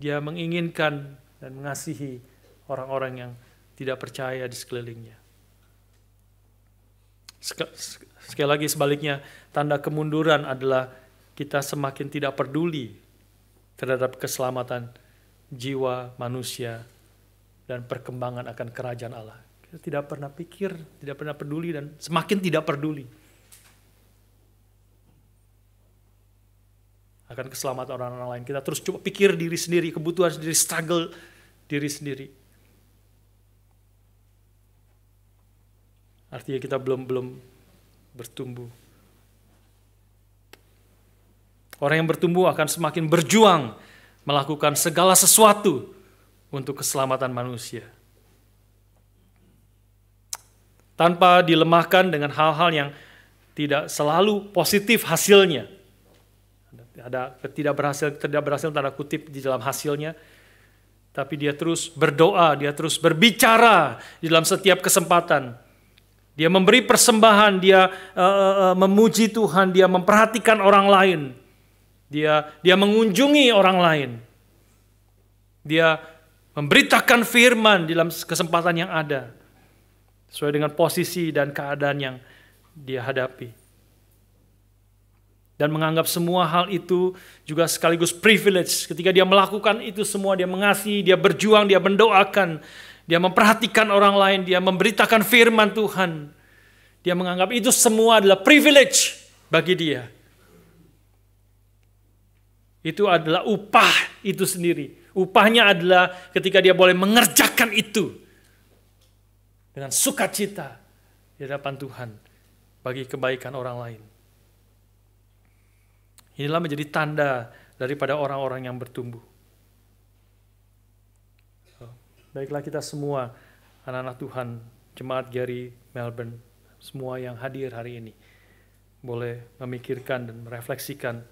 Dia menginginkan dan mengasihi orang-orang yang tidak percaya di sekelilingnya. Sekali lagi sebaliknya, tanda kemunduran adalah kita semakin tidak peduli terhadap keselamatan jiwa manusia dan perkembangan akan kerajaan Allah. Kita tidak pernah pikir, tidak pernah peduli, dan semakin tidak peduli akan keselamatan orang-orang lain. Kita terus coba pikir diri sendiri, kebutuhan sendiri, struggle diri sendiri. Artinya kita belum bertumbuh. Orang yang bertumbuh akan semakin berjuang melakukan segala sesuatu untuk keselamatan manusia, tanpa dilemahkan dengan hal-hal yang tidak selalu positif hasilnya. Ada tidak berhasil tanda kutip di dalam hasilnya, tapi dia terus berdoa, dia terus berbicara di dalam setiap kesempatan. Dia memberi persembahan, dia memuji Tuhan, dia memperhatikan orang lain. Dia mengunjungi orang lain. Dia memberitakan firman di dalam kesempatan yang ada, sesuai dengan posisi dan keadaan yang dia hadapi. Dan menganggap semua hal itu juga sekaligus privilege. Ketika dia melakukan itu semua, dia mengasihi, dia berjuang, dia mendoakan, dia memperhatikan orang lain, dia memberitakan firman Tuhan. Dia menganggap itu semua adalah privilege bagi dia. Itu adalah upah itu sendiri. Upahnya adalah ketika dia boleh mengerjakan itu dengan sukacita di hadapan Tuhan bagi kebaikan orang lain. Inilah menjadi tanda daripada orang-orang yang bertumbuh. Baiklah kita semua, anak-anak Tuhan, Jemaat Gary Melbourne, semua yang hadir hari ini, boleh memikirkan dan merefleksikan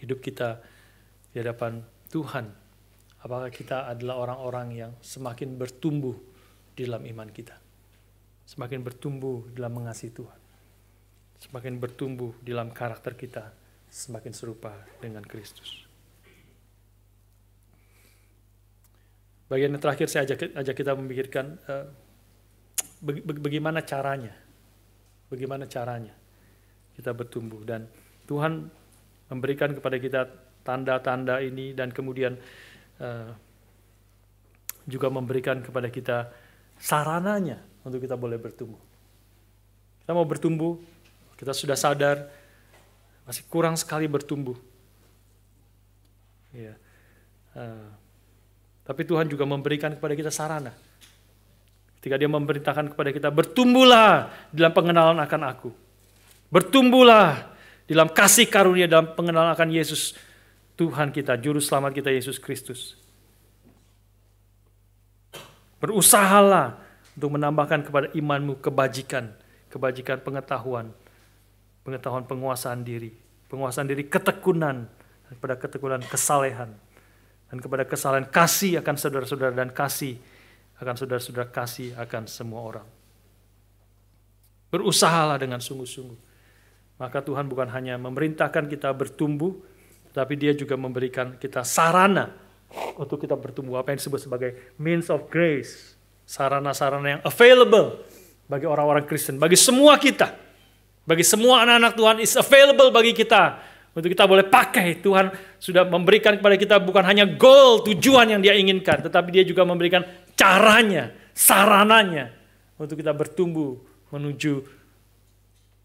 hidup kita di hadapan Tuhan. Apakah kita adalah orang-orang yang semakin bertumbuh di dalam iman kita, semakin bertumbuh dalam mengasihi Tuhan, semakin bertumbuh di dalam karakter kita, semakin serupa dengan Kristus. Bagian yang terakhir saya ajak kita memikirkan bagaimana caranya kita bertumbuh, dan Tuhan memberikan kepada kita tanda-tanda ini, dan kemudian juga memberikan kepada kita sarananya untuk kita boleh bertumbuh. Kita mau bertumbuh, kita sudah sadar masih kurang sekali bertumbuh. Ya. Tapi Tuhan juga memberikan kepada kita sarana. Ketika dia memerintahkan kepada kita, bertumbuhlah dalam pengenalan akan Aku. Bertumbuhlah dalam kasih karunia, dalam pengenalan akan Yesus Tuhan kita, Juru Selamat kita Yesus Kristus. Berusahalah untuk menambahkan kepada imanmu kebajikan pengetahuan penguasaan diri ketekunan, dan kepada ketekunan kesalehan, dan kepada kesalehan kasih akan saudara-saudara, dan kasih akan saudara-saudara, kasih akan semua orang. Berusahalah dengan sungguh-sungguh. Maka Tuhan bukan hanya memerintahkan kita bertumbuh, tetapi dia juga memberikan kita sarana untuk kita bertumbuh. Apa yang disebut sebagai means of grace. Sarana-sarana yang available bagi orang-orang Kristen. Bagi semua kita. Bagi semua anak-anak Tuhan is available bagi kita. Untuk kita boleh pakai. Tuhan sudah memberikan kepada kita bukan hanya goal, tujuan yang dia inginkan. Tetapi dia juga memberikan caranya, sarananya. Untuk kita bertumbuh menuju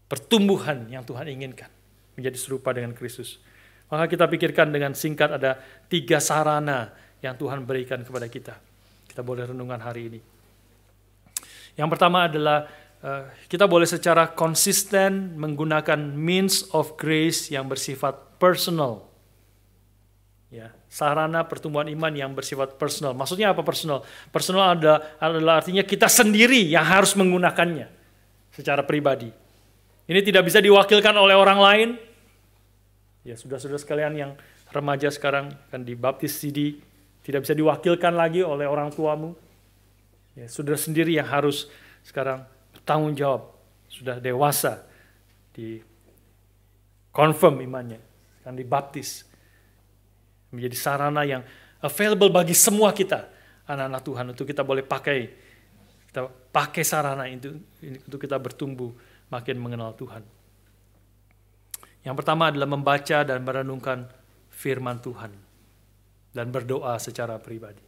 pertumbuhan yang Tuhan inginkan, menjadi serupa dengan Kristus. Maka kita pikirkan dengan singkat, ada 3 sarana yang Tuhan berikan kepada kita. Kita boleh renungan hari ini. Yang pertama adalah kita boleh secara konsisten menggunakan means of grace yang bersifat personal. Ya, sarana pertumbuhan iman yang bersifat personal. Maksudnya apa personal? Personal adalah artinya kita sendiri yang harus menggunakannya secara pribadi. Ini tidak bisa diwakilkan oleh orang lain. Ya, saudara-saudara sekalian yang remaja sekarang kan di baptis CD, tidak bisa diwakilkan lagi oleh orang tuamu. Ya, saudara sendiri yang harus sekarang bertanggung jawab, sudah dewasa, di confirm imannya, kan dibaptis. Menjadi sarana yang available bagi semua kita, anak-anak Tuhan, untuk kita boleh pakai. Kita pakai sarana itu untuk kita bertumbuh, makin mengenal Tuhan. Yang pertama adalah membaca dan merenungkan firman Tuhan. Dan berdoa secara pribadi.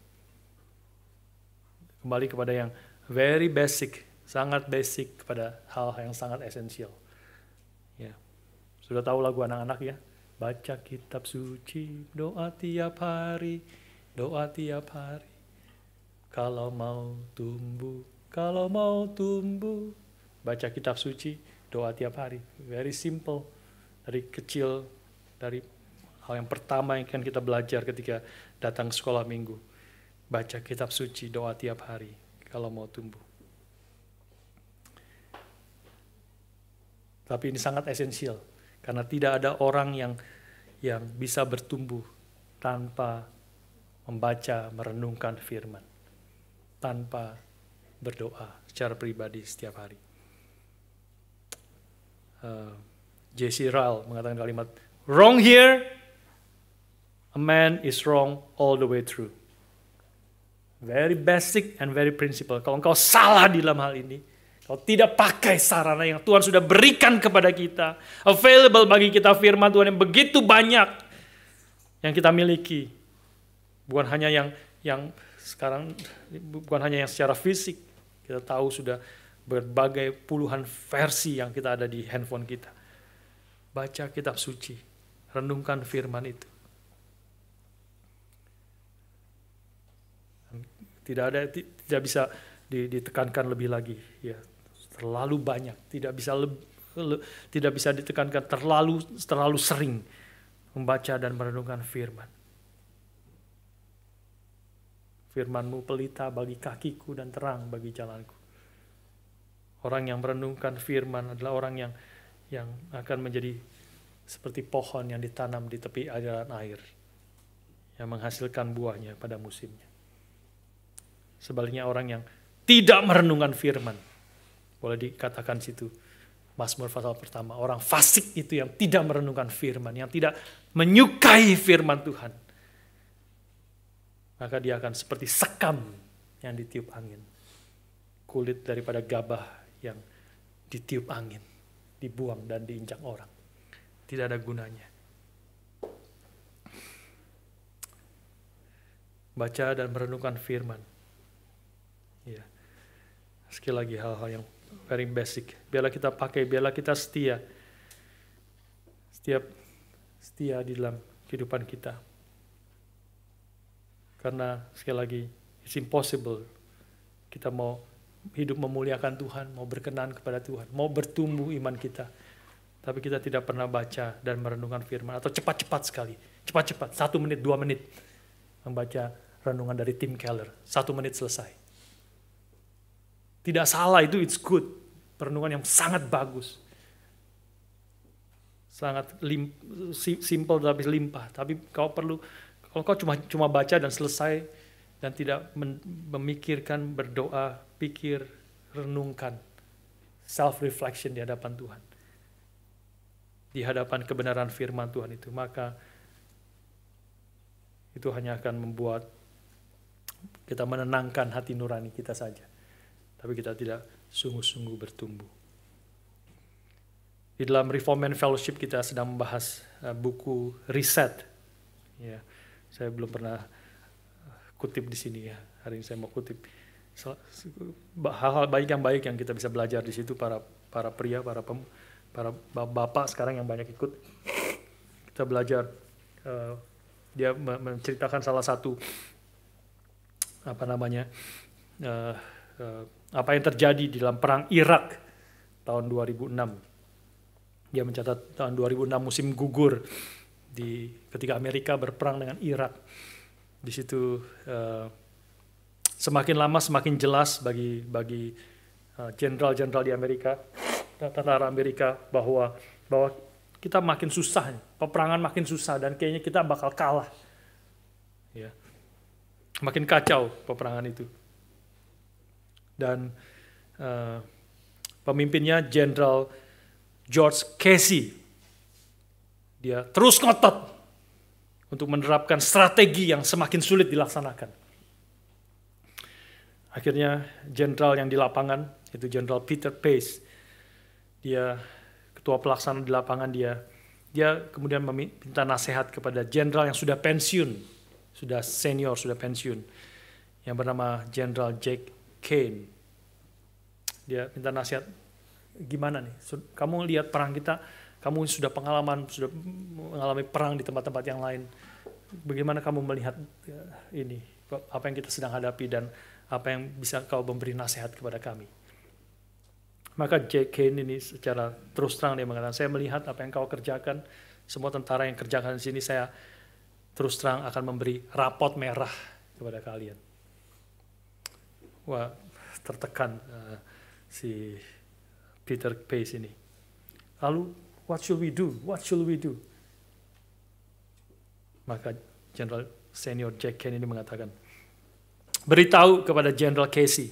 Kembali kepada yang very basic, sangat basic, kepada hal yang sangat esensial. Ya. Sudah tahu lagu anak-anak ya? Baca kitab suci, doa tiap hari, doa tiap hari. Kalau mau tumbuh, baca kitab suci, doa tiap hari. Very simple. Dari kecil, dari hal yang pertama yang akan kita belajar ketika datang sekolah minggu. Baca kitab suci, doa tiap hari, kalau mau tumbuh. Tapi ini sangat esensial. Karena tidak ada orang yang bisa bertumbuh tanpa membaca, merenungkan firman. Tanpa berdoa secara pribadi setiap hari. J.C. Ryle mengatakan kalimat, wrong here, a man is wrong all the way through. Very basic and very principle. Kalau engkau salah di dalam hal ini, kalau tidak pakai sarana yang Tuhan sudah berikan kepada kita, available bagi kita firman Tuhan yang begitu banyak yang kita miliki, bukan hanya yang sekarang, bukan hanya yang secara fisik, kita tahu sudah berbagai puluhan versi yang kita ada di handphone kita. Baca kitab suci, renungkan firman itu. Tidak bisa ditekankan lebih lagi, ya. Terlalu banyak, tidak bisa ditekankan terlalu sering membaca dan merenungkan firman. Firman-Mu pelita bagi kakiku dan terang bagi jalanku. Orang yang merenungkan firman adalah orang yang akan menjadi seperti pohon yang ditanam di tepi aliran air, yang menghasilkan buahnya pada musimnya. Sebaliknya orang yang tidak merenungkan firman, boleh dikatakan situ Mazmur pasal pertama, orang fasik itu yang tidak merenungkan firman, yang tidak menyukai firman Tuhan, maka dia akan seperti sekam yang ditiup angin, kulit daripada gabah yang ditiup angin, dibuang dan diinjak orang, tidak ada gunanya. Baca dan merenungkan firman. Ya. Sekali lagi hal-hal yang very basic. Biarlah kita pakai, biarlah kita setia di dalam kehidupan kita. Karena sekali lagi, it's impossible. Kita mau hidup memuliakan Tuhan, mau berkenan kepada Tuhan, mau bertumbuh iman kita. Tapi kita tidak pernah baca dan merenungkan firman. Atau cepat-cepat sekali. Cepat-cepat, 1 menit, 2 menit. Membaca renungan dari Tim Keller. 1 menit selesai. Tidak salah, itu it's good. Perenungan yang sangat bagus. Sangat simple tapi limpah. Tapi kalau kau cuma baca dan selesai dan tidak memikirkan, berdoa, pikir, renungkan, self-reflection di hadapan Tuhan. Di hadapan kebenaran firman Tuhan itu, maka itu hanya akan membuat kita menenangkan hati nurani kita saja. Tapi kita tidak sungguh-sungguh bertumbuh. Di dalam Reformed Fellowship kita sedang membahas buku Reset. Ya, saya belum pernah kutip di sini ya. Hari ini saya mau kutip hal-hal baik yang kita bisa belajar di situ, para pria, para bapak sekarang yang banyak ikut. Kita belajar, dia menceritakan salah satu apa yang terjadi di dalam perang Irak tahun 2006. Dia mencatat tahun 2006 musim gugur ketika Amerika berperang dengan Irak. Di situ semakin lama semakin jelas bagi jenderal-jenderal di Amerika tentara Amerika bahwa kita makin susah, peperangan makin susah dan kayaknya kita bakal kalah. Ya. Makin kacau peperangan itu. Dan pemimpinnya Jenderal George Casey, dia terus ngotot untuk menerapkan strategi yang semakin sulit dilaksanakan. Akhirnya jenderal yang di lapangan, itu Jenderal Peter Pace, dia ketua pelaksana di lapangan, dia kemudian meminta nasihat kepada jenderal yang sudah pensiun, sudah senior, sudah pensiun, yang bernama Jenderal Jack Kane. Dia minta nasihat, gimana nih, kamu lihat perang kita, kamu sudah mengalami perang di tempat-tempat yang lain, bagaimana kamu melihat ini, apa yang kita sedang hadapi dan apa yang bisa kau memberi nasihat kepada kami. Maka Jack Kane ini secara terus terang dia mengatakan, saya melihat apa yang kau kerjakan, semua tentara yang kerjakan di sini, saya terus terang akan memberi rapot merah kepada kalian. Wah, tertekan si Peter Pace ini. Lalu, what should we do? What should we do? Maka Jenderal Senior Jack Kane ini mengatakan, beritahu kepada Jenderal Casey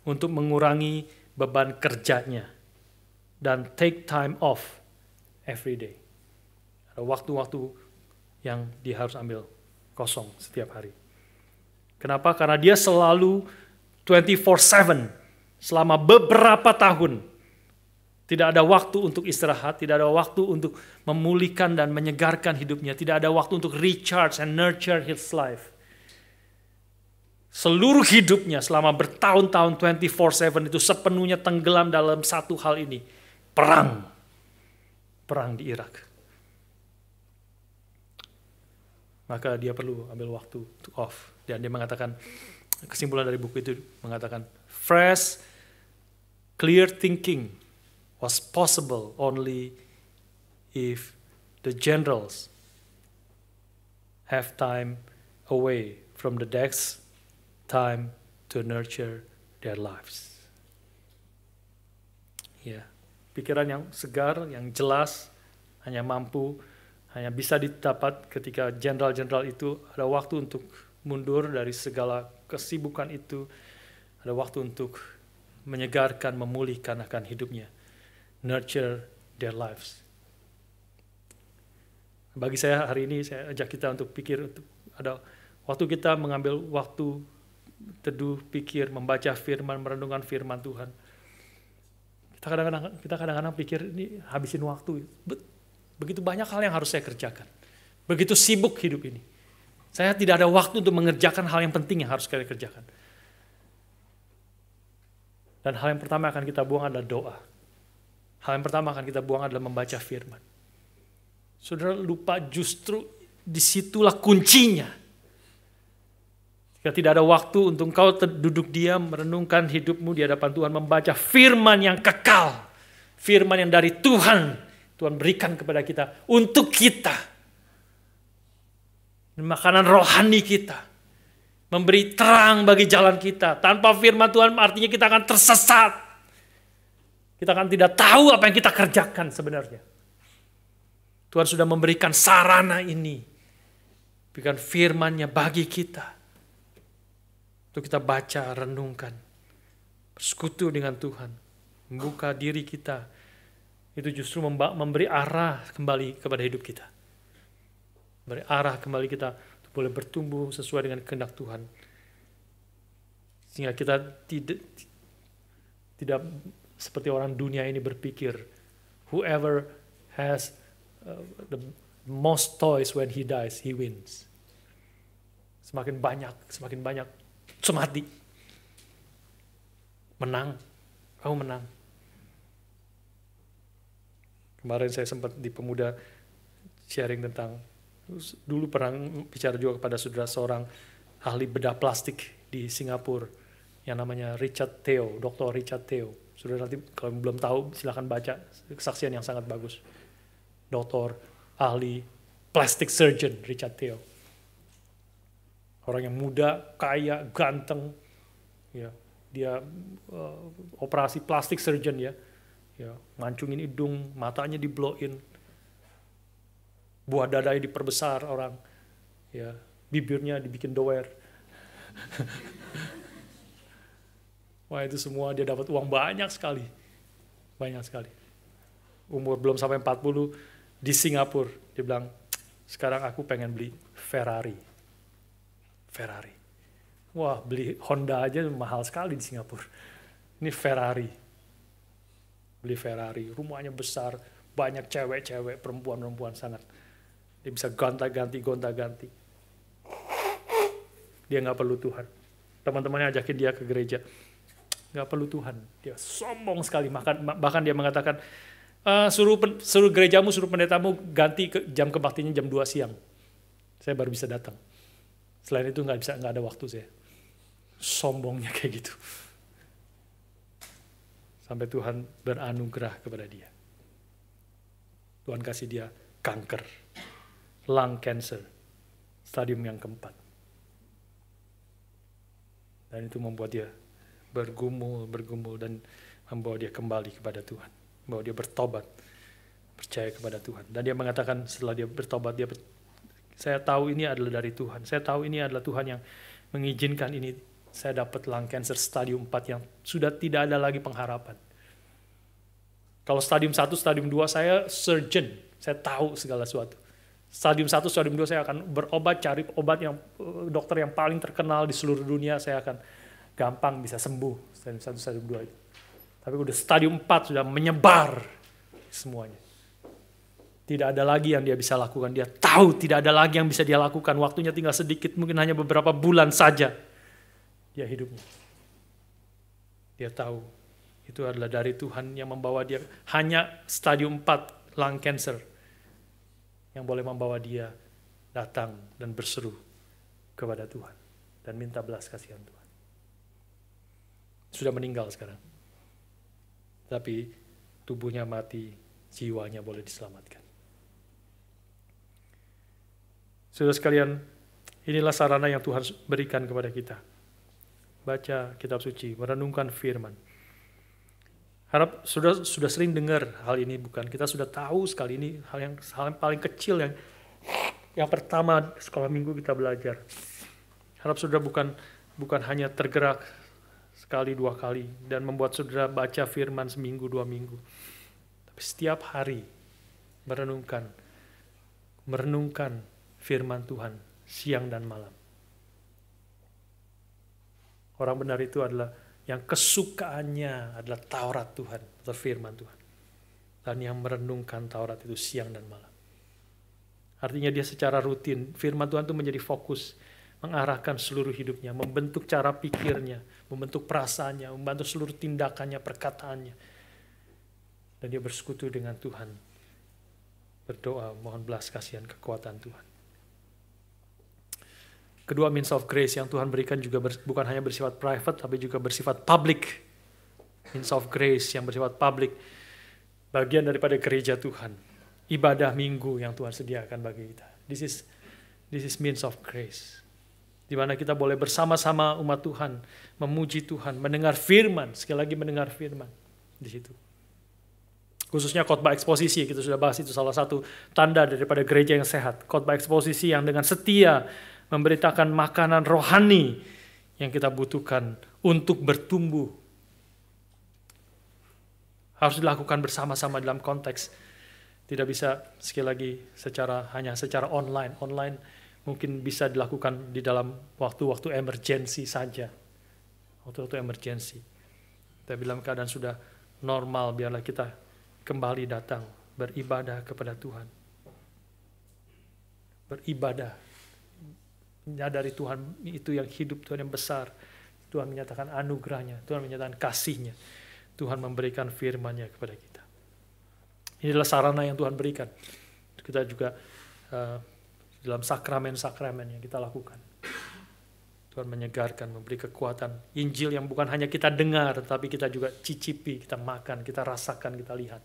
untuk mengurangi beban kerjanya dan take time off every day. Ada waktu-waktu yang dia harus ambil kosong setiap hari. Kenapa? Karena dia selalu 24/7 selama beberapa tahun. Tidak ada waktu untuk istirahat, tidak ada waktu untuk memulihkan dan menyegarkan hidupnya, tidak ada waktu untuk recharge and nurture his life. Seluruh hidupnya selama bertahun-tahun 24/7 itu sepenuhnya tenggelam dalam satu hal ini. Perang. Perang di Irak. Maka dia perlu ambil waktu untuk off. Dan dia mengatakan, kesimpulan dari buku itu mengatakan, fresh, clear thinking was possible only if the generals have time away from the decks, time to nurture their lives. Ya, pikiran yang segar, yang jelas, hanya bisa didapat ketika jenderal-jenderal itu ada waktu untuk mundur dari segala kesibukan itu, ada waktu untuk menyegarkan, memulihkan akan hidupnya, nurture their lives. Bagi saya hari ini saya ajak kita untuk pikir, untuk ada waktu kita mengambil waktu teduh, pikir, membaca firman, merenungkan firman Tuhan. Kita kadang-kadang pikir ini habisin waktu. Begitu banyak hal yang harus saya kerjakan. Begitu sibuk hidup ini. Saya tidak ada waktu untuk mengerjakan hal yang penting yang harus kita kerjakan. Dan hal yang pertama akan kita buang adalah doa. Hal yang pertama akan kita buang adalah membaca firman. Saudara lupa justru disitulah kuncinya. Jika tidak ada waktu untuk engkau duduk diam, merenungkan hidupmu di hadapan Tuhan, membaca firman yang kekal. Firman yang dari Tuhan berikan kepada kita, untuk kita. Makanan rohani kita. Memberi terang bagi jalan kita. Tanpa firman Tuhan artinya kita akan tersesat. Kita akan tidak tahu apa yang kita kerjakan sebenarnya. Tuhan sudah memberikan sarana ini. Berikan firman-Nya bagi kita. Untuk kita baca, renungkan. Bersekutu dengan Tuhan. Membuka diri kita. Itu justru memberi arah kembali kepada hidup kita. Memberi arah kembali kita untuk boleh bertumbuh sesuai dengan kehendak Tuhan. Sehingga kita tidak seperti orang dunia ini berpikir, whoever has the most toys when he dies, he wins. Semakin banyak, mati. Menang, kamu menang. Kemarin saya sempat di Pemuda sharing tentang, dulu pernah bicara juga kepada saudara seorang ahli bedah plastik di Singapura yang namanya Richard Teo, Dr. Richard Teo. Saudara nanti kalau belum tahu silakan baca, kesaksian yang sangat bagus. Doktor ahli plastic surgeon Richard Teo. Orang yang muda, kaya, ganteng, ya, dia operasi plastic surgeon ya, ya, mancungin hidung, matanya diblow-in, buah dadanya diperbesar orang, ya, bibirnya dibikin doer. Wah, itu semua dia dapat uang banyak sekali. Banyak sekali. Umur belum sampai 40 di Singapura, dia bilang, sekarang aku pengen beli Ferrari. Ferrari. Wah, beli Honda aja mahal sekali di Singapura. Ini Ferrari. Beli Ferrari, rumahnya besar, banyak cewek-cewek, perempuan-perempuan sangat. Dia bisa gonta-ganti. Dia nggak perlu Tuhan. Teman-temannya ajakin dia ke gereja. Nggak perlu Tuhan. Dia sombong sekali. Bahkan dia mengatakan, suruh gerejamu, suruh pendetamu ganti jam kebaktinya jam 2 siang. Saya baru bisa datang. Selain itu nggak ada waktu saya. Sombongnya kayak gitu. Sampai Tuhan beranugerah kepada dia. Tuhan kasih dia kanker. Lung cancer. Stadium yang keempat. Dan itu membuat dia bergumul dan membawa dia kembali kepada Tuhan. Membawa dia bertobat. Percaya kepada Tuhan. Dan dia mengatakan setelah dia bertobat, saya tahu ini adalah dari Tuhan. Saya tahu ini adalah Tuhan yang mengizinkan ini. Saya dapat lung cancer stadium 4 yang sudah tidak ada lagi pengharapan. Kalau stadium 1, stadium 2 saya surgeon. Saya tahu segala sesuatu. Stadium 1, stadium 2 saya akan berobat, cari obat yang dokter yang paling terkenal di seluruh dunia, saya akan gampang bisa sembuh. Stadium 1, stadium 2 itu. Tapi udah stadium 4 sudah menyebar semuanya. Tidak ada lagi yang dia bisa lakukan. Dia tahu tidak ada lagi yang bisa dia lakukan. Waktunya tinggal sedikit, mungkin hanya beberapa bulan saja dia hidupnya. Dia tahu itu adalah dari Tuhan yang membawa dia. Hanya stadium 4 lung cancer yang boleh membawa dia datang dan berseru kepada Tuhan dan minta belas kasihan Tuhan. Sudah meninggal sekarang. Tapi tubuhnya mati, jiwanya boleh diselamatkan. Saudara sekalian, inilah sarana yang Tuhan berikan kepada kita. Baca kitab suci, merenungkan firman. Harap sudah sering dengar hal ini, bukan? Kita sudah tahu sekali ini hal yang paling kecil yang pertama sekolah minggu kita belajar. Harap saudara bukan hanya tergerak sekali 2 kali dan membuat saudara baca firman seminggu 2 minggu. Tapi setiap hari merenungkan firman Tuhan siang dan malam. Orang benar itu adalah yang kesukaannya adalah Taurat Tuhan atau firman Tuhan. Dan yang merenungkan Taurat itu siang dan malam. Artinya dia secara rutin, firman Tuhan itu menjadi fokus, mengarahkan seluruh hidupnya, membentuk cara pikirnya, membentuk perasaannya, membantu seluruh tindakannya, perkataannya. Dan dia bersekutu dengan Tuhan. Berdoa, mohon belas kasihan kekuatan Tuhan. Kedua, means of grace yang Tuhan berikan juga bukan hanya bersifat private, tapi juga bersifat public. Means of grace yang bersifat public. Bagian daripada gereja Tuhan. Ibadah minggu yang Tuhan sediakan bagi kita. This is means of grace. Di mana kita boleh bersama-sama umat Tuhan, memuji Tuhan, mendengar firman, sekali lagi mendengar firman di situ. Khususnya khotbah eksposisi, kita sudah bahas itu salah satu tanda daripada gereja yang sehat. Khotbah eksposisi yang dengan setia memberitakan makanan rohani yang kita butuhkan untuk bertumbuh. Harus dilakukan bersama-sama dalam konteks. Tidak bisa sekali lagi hanya secara online. Online mungkin bisa dilakukan di dalam waktu-waktu emergensi saja. Waktu-waktu emergensi. Tapi dalam keadaan sudah normal, biarlah kita kembali datang beribadah kepada Tuhan. Beribadah. Menyadari Tuhan itu yang hidup, Tuhan yang besar. Tuhan menyatakan anugerahnya, Tuhan menyatakan kasihnya. Tuhan memberikan firman-Nya kepada kita. Inilah sarana yang Tuhan berikan. Kita juga dalam sakramen-sakramen yang kita lakukan. Tuhan menyegarkan, memberi kekuatan. Injil yang bukan hanya kita dengar, tapi kita juga cicipi, kita makan, kita rasakan, kita lihat.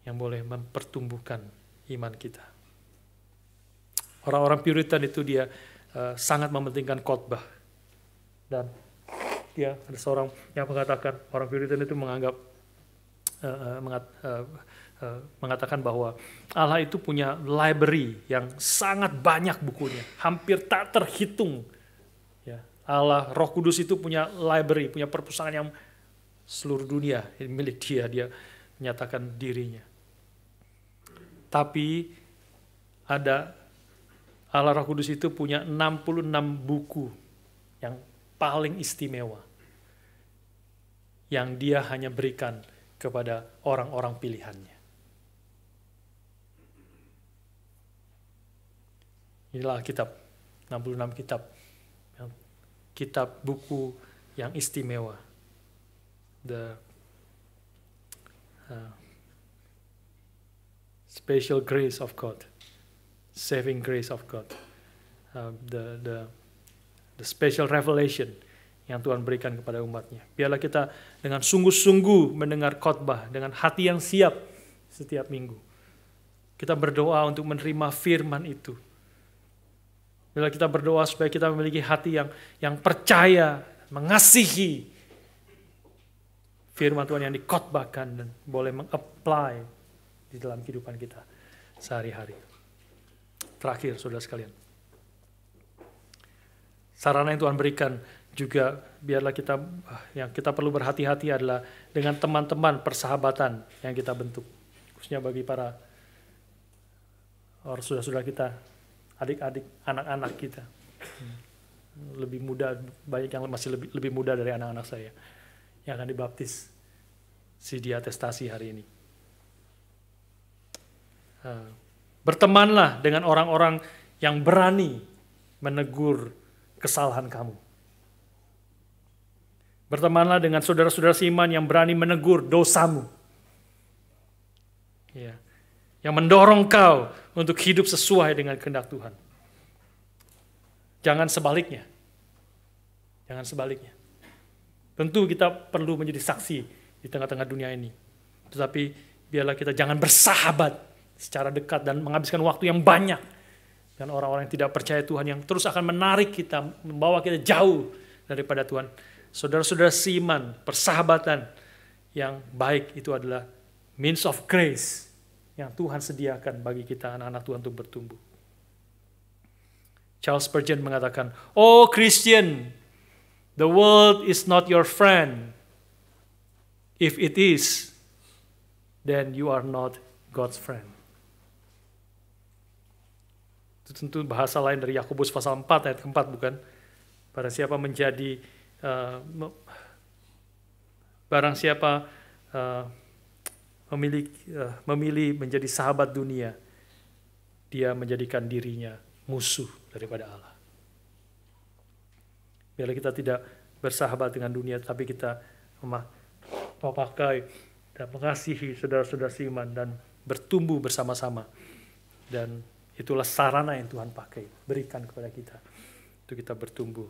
Yang boleh mempertumbuhkan iman kita. Orang-orang Puritan itu dia sangat mementingkan khotbah. Dan dia ada seorang yang mengatakan, orang Puritan itu menganggap mengatakan bahwa Allah itu punya library yang sangat banyak bukunya, hampir tak terhitung. Ya, Allah, Roh Kudus itu punya library, punya perpustakaan yang seluruh dunia milik dia. Dia menyatakan dirinya. Tapi ada Allah Roh Kudus itu punya 66 buku yang paling istimewa, yang dia hanya berikan kepada orang-orang pilihannya. Inilah kitab, 66 kitab. Kitab buku yang istimewa. The special grace of God. Saving grace of God. The special revelation yang Tuhan berikan kepada umatnya. Biarlah kita dengan sungguh-sungguh mendengar khotbah, dengan hati yang siap setiap minggu. Kita berdoa untuk menerima firman itu. Bila kita berdoa supaya kita memiliki hati yang percaya, mengasihi firman Tuhan yang dikhotbahkan dan boleh meng-apply di dalam kehidupan kita sehari-hari. Terakhir, saudara sekalian, sarana yang Tuhan berikan juga biarlah yang kita perlu berhati-hati adalah dengan teman-teman persahabatan yang kita bentuk, khususnya bagi para orang saudara-saudara kita, adik-adik, anak-anak kita. Lebih muda, banyak yang masih lebih muda dari anak-anak saya yang akan dibaptis CD atestasi hari ini. Bertemanlah dengan orang-orang yang berani menegur kesalahan kamu. Bertemanlah dengan saudara-saudara seiman yang berani menegur dosamu. Ya. Yang mendorong kau untuk hidup sesuai dengan kehendak Tuhan. Jangan sebaliknya. Jangan sebaliknya. Tentu kita perlu menjadi saksi di tengah-tengah dunia ini. Tetapi biarlah kita jangan bersahabat secara dekat dan menghabiskan waktu yang banyak dengan orang-orang yang tidak percaya Tuhan, yang terus akan menarik kita, membawa kita jauh daripada Tuhan. Saudara-saudara seiman, persahabatan yang baik itu adalah means of grace yang Tuhan sediakan bagi kita anak-anak Tuhan untuk bertumbuh. Charles Spurgeon mengatakan, "Oh Christian, the world is not your friend. If it is, then you are not God's friend." Itu tentu bahasa lain dari Yakobus pasal 4 ayat keempat, bukan? Barang siapa memilih menjadi sahabat dunia, dia menjadikan dirinya musuh daripada Allah. Biarlah kita tidak bersahabat dengan dunia, tapi kita memakai dan mengasihi saudara-saudara seiman dan bertumbuh bersama-sama. Dan itulah sarana yang Tuhan pakai, berikan kepada kita untuk kita bertumbuh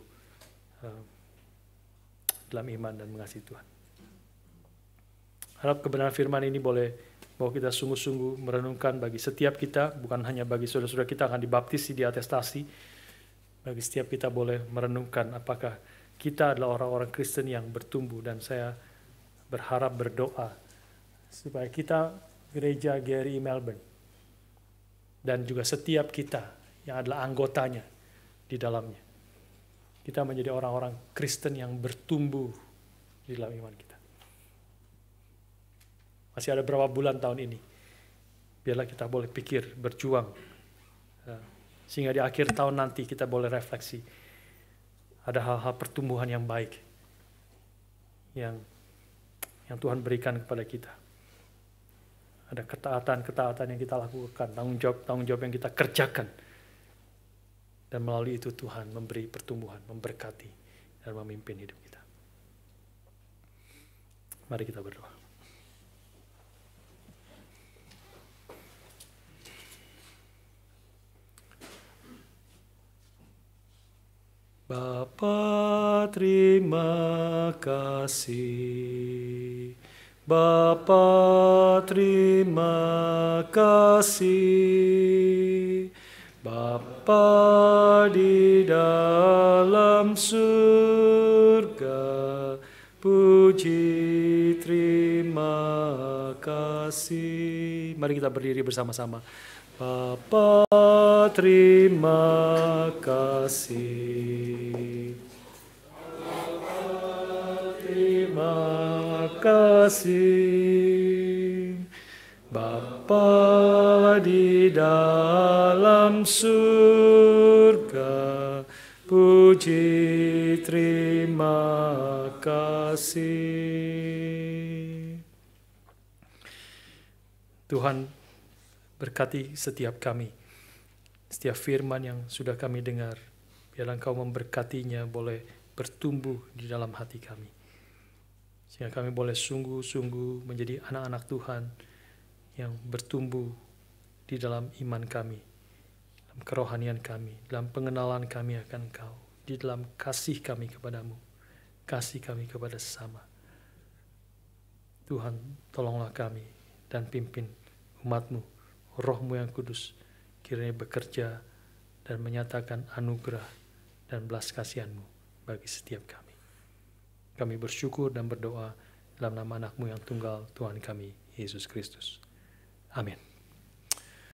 dalam iman dan mengasihi Tuhan. Harap kebenaran firman ini boleh bahwa kita sungguh-sungguh merenungkan bagi setiap kita, bukan hanya bagi saudara-saudara kita akan dibaptis di atestasi, bagi setiap kita boleh merenungkan apakah kita adalah orang-orang Kristen yang bertumbuh. Dan saya berharap berdoa supaya kita, gereja GRI Melbourne, dan juga setiap kita yang adalah anggotanya di dalamnya, kita menjadi orang-orang Kristen yang bertumbuh di dalam iman kita. Masih ada berapa bulan tahun ini, biarlah kita boleh pikir, berjuang, sehingga di akhir tahun nanti kita boleh refleksi. Ada hal-hal pertumbuhan yang baik yang Tuhan berikan kepada kita. Ada ketaatan yang kita lakukan, tanggung jawab yang kita kerjakan. Dan melalui itu Tuhan memberi pertumbuhan, memberkati, dan memimpin hidup kita. Mari kita berdoa. Bapa, terima kasih. Bapa, terima kasih. Bapa di dalam surga, puji terima kasih. Mari kita berdiri bersama-sama. Bapa, terima kasih. Terima kasih. Bapa di dalam surga, puji terima kasih. Tuhan berkati setiap kami, setiap firman yang sudah kami dengar, biarlah Engkau memberkatinya boleh bertumbuh di dalam hati kami, sehingga kami boleh sungguh-sungguh menjadi anak-anak Tuhan yang bertumbuh di dalam iman kami, dalam kerohanian kami, dalam pengenalan kami akan Engkau, di dalam kasih kami kepadamu, kasih kami kepada sesama. Tuhan, tolonglah kami dan pimpin umat-Mu, Roh-Mu yang kudus, kiranya bekerja dan menyatakan anugerah dan belas kasihan-Mu bagi setiap kami. Kami bersyukur dan berdoa dalam nama anak-Mu yang tunggal, Tuhan kami, Yesus Kristus. Amin.